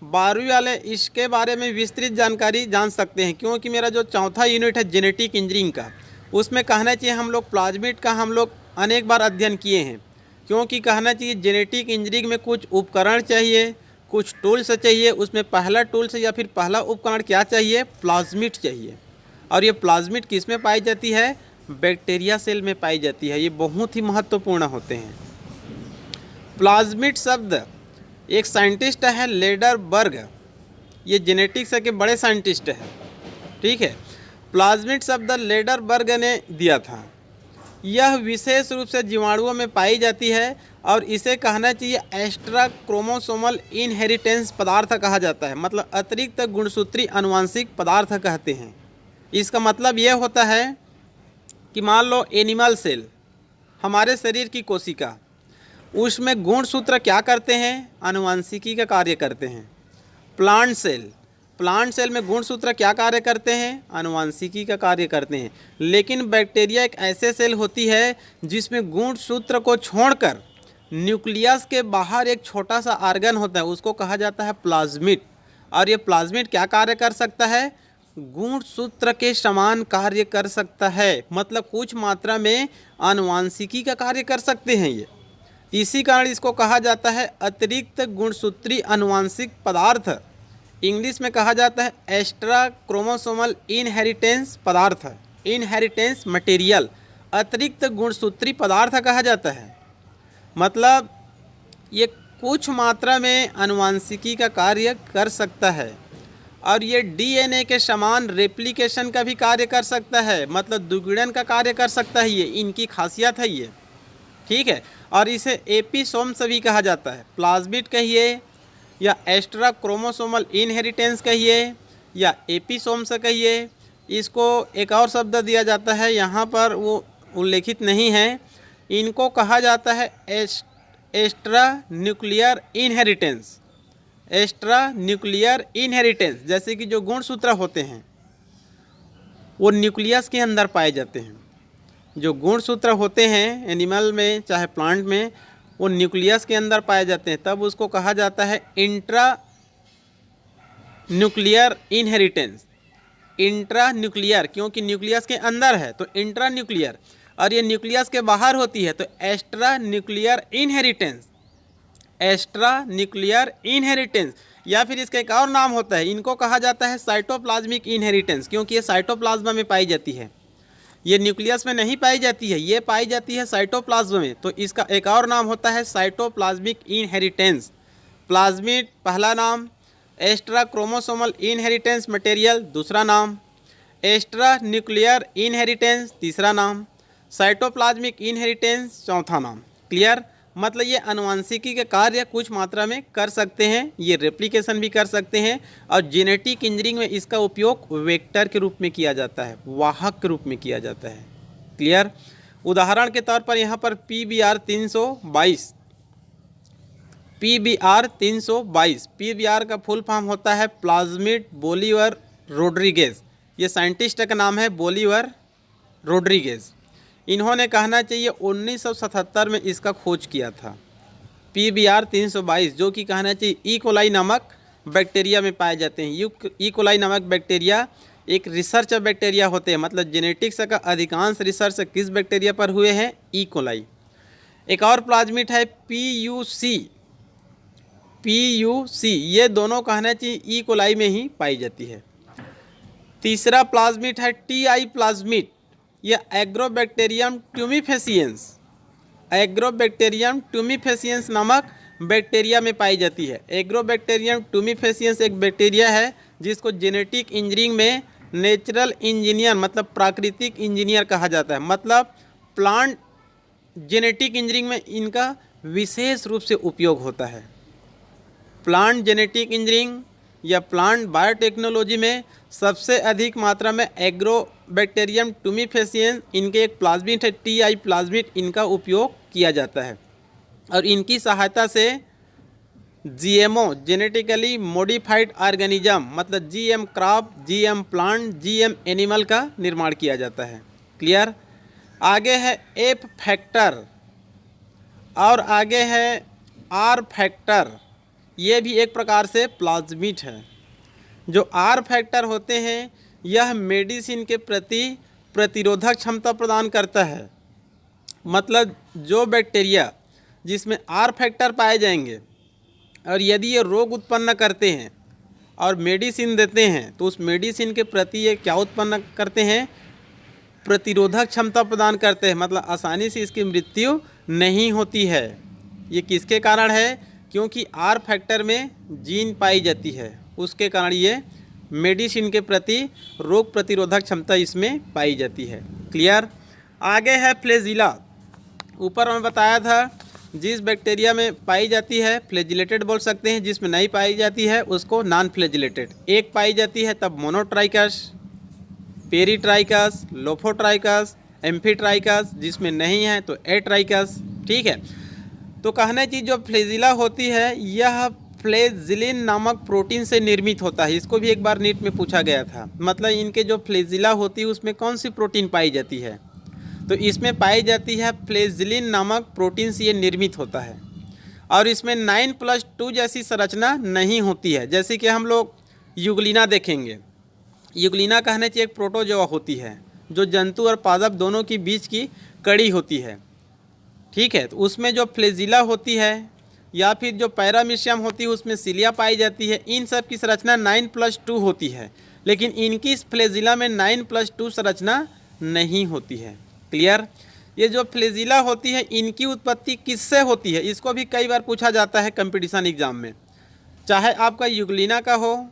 12वीं वाले इसके बारे में विस्तृत जानकारी जान सकते हैं, क्योंकि मेरा जो चौथा यूनिट है जेनेटिक इंजीनियरिंग का, उसमें कहना चाहिए हम लोग प्लाज्मिड का हम लोग अनेक बार अध्ययन किए हैं। क्योंकि कहना चाहिए जेनेटिक इंजीनियरिंग में कुछ उपकरण चाहिए, कुछ टूल्स चाहिए। उसमें पहला टूल्स या फिर पहला उपकरण क्या चाहिए? प्लाज्मिड चाहिए। और ये प्लाज्मिड किस में पाई जाती है? बैक्टीरिया सेल में पाई जाती है। ये बहुत ही महत्वपूर्ण होते हैं। प्लाज्मिड शब्द एक साइंटिस्ट है लेडरबर्ग, ये जेनेटिक्स के बड़े साइंटिस्ट है। ठीक है, प्लाज्मिड शब्द लेडरबर्ग ने दिया था। यह विशेष रूप से जीवाणुओं में पाई जाती है और इसे कहना चाहिए एक्स्ट्रा क्रोमोसोमल इनहेरिटेंस पदार्थ कहा जाता है। मतलब अतिरिक्त गुणसूत्री आनुवंशिक पदार्थ कहते हैं। इसका मतलब यह होता है कि मान लो एनिमल सेल, हमारे शरीर की कोशिका, उसमें गुणसूत्र क्या करते हैं? आनुवंशिकी का कार्य करते हैं। प्लांट सेल, प्लांट सेल में गुणसूत्र क्या कार्य करते हैं? आनुवंशिकी का कार्य करते हैं। लेकिन बैक्टीरिया एक ऐसे सेल होती है जिसमें गुणसूत्र को छोड़कर न्यूक्लियस के बाहर एक छोटा सा ऑर्गन होता है, उसको कहा जाता है प्लाज्मिड। और ये प्लाज्मिड क्या कार्य कर सकता है? गुणसूत्र के समान कार्य कर सकता है। मतलब कुछ मात्रा में आनुवंशिकी का कार्य कर सकते हैं ये। इसी कारण इसको कहा जाता है अतिरिक्त गुणसूत्री आनुवंशिक पदार्थ। इंग्लिश में कहा जाता है एक्स्ट्रा क्रोमोसोमल इनहेरिटेंस पदार्थ, इनहेरिटेंस मटेरियल, अतिरिक्त गुणसूत्री पदार्थ कहा जाता है। मतलब ये कुछ मात्रा में आनुवंशिकी का कार्य कर सकता है। और ये डीएनए के समान रेप्लिकेशन का भी कार्य कर सकता है, मतलब द्विगुणन का कार्य कर सकता है। ये इनकी खासियत है ये, ठीक है। और इसे एपिसोम्स भी कहा जाता है। प्लाज्मिड कहिए या एक्स्ट्रा क्रोमोसोमल इनहेरिटेंस कहिए या एपिसोम्स कहिए, इसको एक और शब्द दिया जाता है, यहाँ पर वो उल्लेखित नहीं है। इनको कहा जाता है extra nuclear inheritance. Extra nuclear inheritance, जैसे कि जो गुणसूत्र होते हैं वो न्यूक्लियस के अंदर पाए जाते हैं। जो गुणसूत्र होते हैं एनिमल में चाहे प्लांट में, वो न्यूक्लियस के अंदर पाए जाते हैं, तब उसको कहा जाता है intra nuclear inheritance. Intra nuclear क्योंकि न्यूक्लियस के अंदर है तो इंट्रा न्यूक्लियर, और ये न्यूक्लियस के बाहर होती है तो extra nuclear inheritance. Extra nuclear inheritance, या फिर इसका एक और नाम होता है, इनको कहा जाता है साइटोप्लाज्मिक इनहेरिटेंस, क्योंकि ये साइटोप्लाज्मा में पाई जाती है। ये न्यूक्लियस में नहीं पाई जाती है, ये पाई जाती है साइटोप्लाज्म में, तो इसका एक और नाम होता है साइटोप्लाज्मिक इनहेरिटेंस। प्लाज्मिड पहला नाम, एक्स्ट्रा क्रोमोसोमल इनहेरिटेंस मटेरियल दूसरा नाम, एक्स्ट्रा न्यूक्लियर इनहेरिटेंस तीसरा नाम, साइटोप्लाज्मिक इनहेरिटेंस चौथा नाम। क्लियर? मतलब ये आनुवंशिकी के कार्य कुछ मात्रा में कर सकते हैं, ये रेप्लिकेशन भी कर सकते हैं, और जेनेटिक इंजीनियरिंग में इसका उपयोग वेक्टर के रूप में किया जाता है, वाहक के रूप में किया जाता है। क्लियर? उदाहरण के तौर पर यहाँ पर PBR 322, PBR 322, PBR का फुल फॉर्म होता है प्लाज्मिड बोलिवर रोड्रिगेज। ये साइंटिस्ट का नाम है बोलिवर रोड्रिगेज। इन्होंने कहना चाहिए 1977 में इसका खोज किया था। PBR 322 जो कि कहना चाहिए ई कोलाई नामक बैक्टीरिया में पाए जाते हैं। ई कोलाई नामक बैक्टीरिया एक रिसर्च बैक्टीरिया होते हैं, मतलब जेनेटिक्स का अधिकांश रिसर्च किस बैक्टीरिया पर हुए हैं? E coli. एक और प्लाज्मिड है PUC, ये दोनों कहना चाहिए ई कोलाई में ही पाई जाती है। तीसरा प्लाज्मिड है TI प्लाज्मिड, यह एग्रोबैक्टीरियम ट्यूमिफेसियंस, एग्रोबैक्टीरियम ट्यूमिफेसियंस नामक बैक्टीरिया में पाई जाती है। एग्रोबैक्टीरियम ट्यूमिफेसियंस एक बैक्टीरिया है जिसको जेनेटिक इंजीनियरिंग में नेचुरल इंजीनियर मतलब प्राकृतिक इंजीनियर कहा जाता है। मतलब प्लांट जेनेटिक इंजीनियरिंग में इनका विशेष रूप से उपयोग होता है। प्लांट जेनेटिक इंजीनियरिंग या प्लांट बायोटेक्नोलॉजी में सबसे अधिक मात्रा में एग्रोबैक्टीरियम ट्यूमिफेसियंस, इनके एक प्लाज्मिड है TI प्लाज्मिड, इनका उपयोग किया जाता है। और इनकी सहायता से GMO जेनेटिकली मॉडिफाइड ऑर्गेनिज्म मतलब GM crop, GM plant, GM animal का निर्माण किया जाता है। क्लियर? आगे है F फैक्टर और आगे है R फैक्टर, ये भी एक प्रकार से प्लाज्मिड है। जो R फैक्टर होते हैं यह मेडिसिन के प्रति प्रतिरोधक क्षमता प्रदान करता है। मतलब जो बैक्टीरिया जिसमें R फैक्टर पाए जाएंगे और यदि ये रोग उत्पन्न करते हैं और मेडिसिन देते हैं तो उस मेडिसिन के प्रति ये क्या उत्पन्न करते हैं? प्रतिरोधक क्षमता प्रदान करते हैं, मतलब आसानी से इसकी मृत्यु नहीं होती है। ये किसके कारण है? क्योंकि R फैक्टर में जीन पाई जाती है, उसके कारण ये मेडिसिन के प्रति रोग प्रतिरोधक क्षमता इसमें पाई जाती है। क्लियर? आगे है फ्लैजिला। ऊपर मैं बताया था जिस बैक्टीरिया में पाई जाती है फ्लैजिलेटेड बोल सकते हैं, जिसमें नहीं पाई जाती है उसको नॉन फ्लैजिलेटेड। एक पाई जाती है तब मोनोट्राइकस, पेरीट्राइकस, लोफोट्राइकस, एम्फीट्राइकस, जिसमें नहीं है तो एट्राइकस। ठीक है, तो कहना चाहिए जो फ्लैजिला होती है यह फ्लैजिलिन नामक प्रोटीन से निर्मित होता है। इसको भी एक बार नीट में पूछा गया था, मतलब इनके जो फ्लैजिला होती है उसमें कौन सी प्रोटीन पाई जाती है? तो इसमें पाई जाती है फ्लैजिलिन नामक प्रोटीन से ये निर्मित होता है। और इसमें 9+2 जैसी संरचना नहीं होती है, जैसे कि हम लोग यूग्लिना देखेंगे। यूग्लिना कहने चाहिए एक प्रोटोजोआ होती है जो जंतु और पादप दोनों के बीच की कड़ी होती है। ठीक है, तो उसमें जो फ्लैजिला होती है या फिर जो पैरामीशियम होती है उसमें सिलिया पाई जाती है। इन सब की संरचना 9+2 होती है, लेकिन इनकी इस फ्लैजिला में 9+2 संरचना नहीं होती है। क्लियर? ये जो फ्लैजिला होती है इनकी उत्पत्ति किससे होती है? इसको भी कई बार पूछा जाता है कंपटीशन एग्जाम में, चाहे आपका यूग्लिना का हो,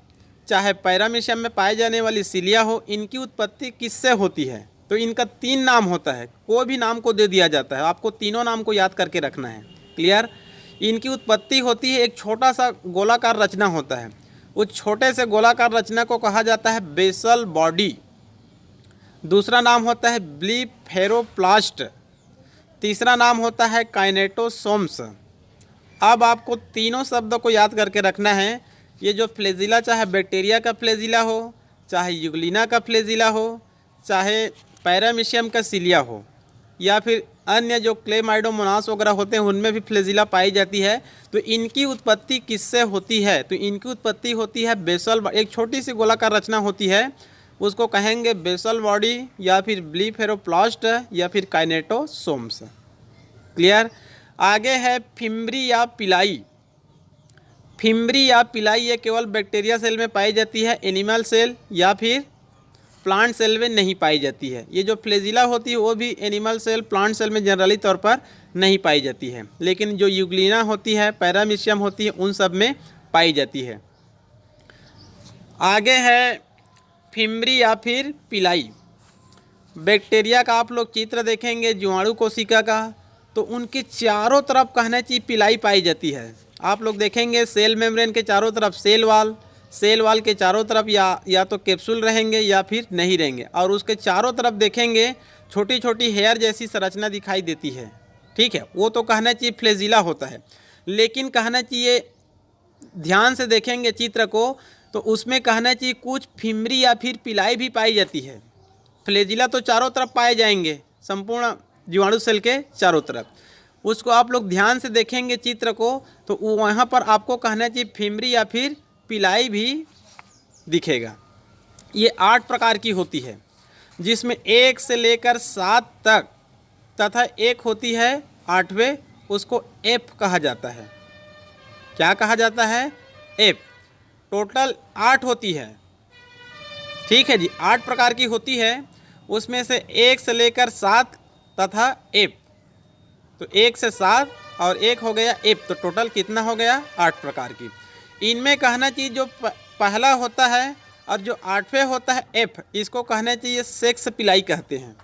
चाहे पैरामीशियम में पाए जाने वाली सिलिया हो, इनकी उत्पत्ति किससे होती है? तो इनका 3 नाम होता है, कोई भी नाम को दे दिया जाता है, आपको तीनों नाम को याद करके रखना है। क्लियर? इनकी उत्पत्ति होती है, एक छोटा सा गोलाकार रचना होता है, उस छोटे से गोलाकार रचना को कहा जाता है बेसल बॉडी। दूसरा नाम होता है ब्लीफेरोप्लास्ट। तीसरा नाम होता है काइनेटोसोम्स। अब आपको तीनों शब्दों को याद करके रखना है। ये जो फ्लैजिला, चाहे बैक्टीरिया का फ्लैजिला हो, चाहे यूग्लिना का फ्लैजिला हो, चाहे पैरामीशियम का सिलिया हो, या फिर अन्य जो क्लेमाइडोमोनास वगैरह होते हैं उनमें भी फ्लैजिला पाई जाती है, तो इनकी उत्पत्ति किससे होती है? तो इनकी उत्पत्ति होती है बेसल, एक छोटी सी गोलाकार रचना होती है, उसको कहेंगे बेसल बॉडी या फिर ब्लीफेरोप्लास्ट या फिर काइनेटोसोम्स। क्लियर? आगे है फिम्ब्री या पिलाई। फिम्ब्री या पिलाई ये केवल बैक्टीरिया सेल में पाई जाती है, एनिमल सेल या फिर प्लांट सेल में नहीं पाई जाती है। ये जो फ्लैजिला होती है वो भी एनिमल सेल, प्लांट सेल में जनरली तौर पर नहीं पाई जाती है, लेकिन जो यूग्लिना होती है, पैरामीशियम होती है, उन सब में पाई जाती है। आगे है फिम्ब्री या फिर पिलाई। बैक्टीरिया का आप लोग चित्र देखेंगे, जीवाणु कोशिका का, तो उनके चारों तरफ कहना चाहिए पिलाई पाई जाती है। आप लोग देखेंगे सेल मेम्ब्रेन के चारों तरफ सेल वाल के चारों तरफ या तो कैप्सूल रहेंगे या फिर नहीं रहेंगे, और उसके चारों तरफ देखेंगे छोटी छोटी हेयर जैसी संरचना दिखाई देती है। ठीक है, वो तो कहना चाहिए फ्लैजिला होता है, लेकिन कहना चाहिए ध्यान से देखेंगे चित्र को तो उसमें कहना चाहिए कुछ फिम्ब्री या फिर पिलाई भी पाई जाती है। फ्लैजिला तो चारों तरफ पाए जाएंगे, संपूर्ण जीवाणु सेल के चारों तरफ, उसको आप लोग ध्यान से देखेंगे चित्र को तो वहाँ पर आपको कहना चाहिए फिम्ब्री या फिर पिलाई भी दिखेगा। ये 8 प्रकार की होती है, जिसमें 1 से लेकर 7 तक तथा एक होती है 8वें, उसको एफ कहा जाता है। क्या कहा जाता है? एफ। टोटल 8 होती है। ठीक है जी, 8 प्रकार की होती है, उसमें से 1 से लेकर 7 तथा एफ, तो 1 से 7 और एक हो गया एफ, तो टोटल कितना हो गया? 8 प्रकार की। इनमें कहना चाहिए जो पहला होता है और जो 8वें होता है एफ, इसको कहना चाहिए सेक्स पिलाई कहते हैं।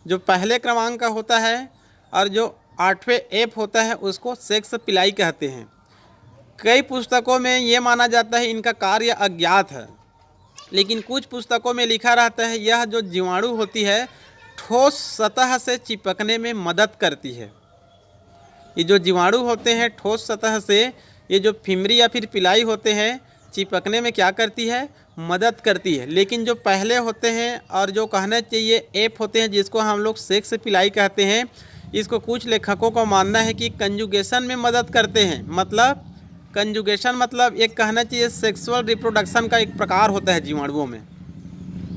जो पहले क्रमांक का होता है और जो 8वें एफ होता है उसको सेक्स पिलाई कहते हैं। कई पुस्तकों में ये माना जाता है इनका कार्य अज्ञात है, लेकिन कुछ पुस्तकों में लिखा रहता है यह जो जीवाणु होती है ठोस सतह से चिपकने में मदद करती है। ये जो जीवाणु होते हैं ठोस सतह से, ये जो फिम्ब्री या फिर पिलाई होते हैं, चिपकने में क्या करती है? मदद करती है। लेकिन जो पहले होते हैं और जो कहना चाहिए एफ होते हैं, जिसको हम लोग सेक्स पिलाई कहते हैं, इसको कुछ लेखकों का मानना है कि कंजुगेशन में मदद करते हैं। मतलब कंजुगेशन मतलब एक कहना चाहिए सेक्सुअल रिप्रोडक्शन का एक प्रकार होता है जीवाणुओं में।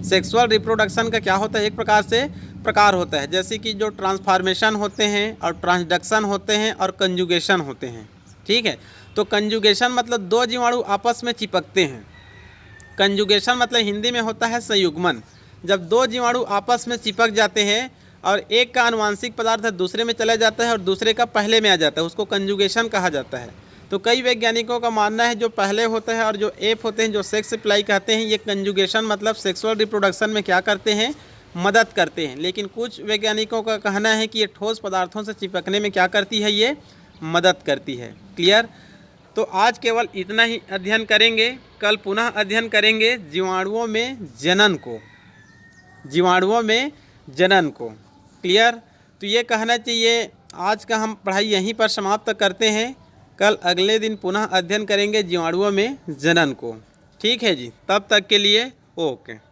सेक्सुअल रिप्रोडक्शन का क्या होता है? एक प्रकार से प्रकार होता है, जैसे कि जो ट्रांसफॉर्मेशन होते हैं और ट्रांसडक्शन होते हैं और कंजुगेशन होते हैं। ठीक है, तो कंजुगेशन मतलब 2 जीवाणु आपस में चिपकते हैं। कंजुगेशन मतलब हिंदी में होता है संयुग्मन। जब 2 जीवाणु आपस में चिपक जाते हैं और एक का आनुवांशिक पदार्थ दूसरे में चला जाता है और दूसरे का पहले में आ जाता है, उसको कंजुगेशन कहा जाता है। तो कई वैज्ञानिकों का मानना है जो पहले होते हैं और जो एफ होते हैं, जो सेक्स पिलाई कहते हैं, ये कंजुगेशन मतलब सेक्सुअल रिप्रोडक्शन में क्या करते हैं? मदद करते हैं। लेकिन कुछ वैज्ञानिकों का कहना है कि ये ठोस पदार्थों से चिपकने में क्या करती है? ये मदद करती है। क्लियर? तो आज केवल इतना ही अध्ययन करेंगे, कल पुनः अध्ययन करेंगे जीवाणुओं में जनन को, जीवाणुओं में जनन को। क्लियर? तो ये कहना चाहिए आज का हम पढ़ाई यहीं पर समाप्त करते हैं। कल अगले दिन पुनः अध्ययन करेंगे जीवाणुओं में जनन को। ठीक है जी, तब तक के लिए ओके।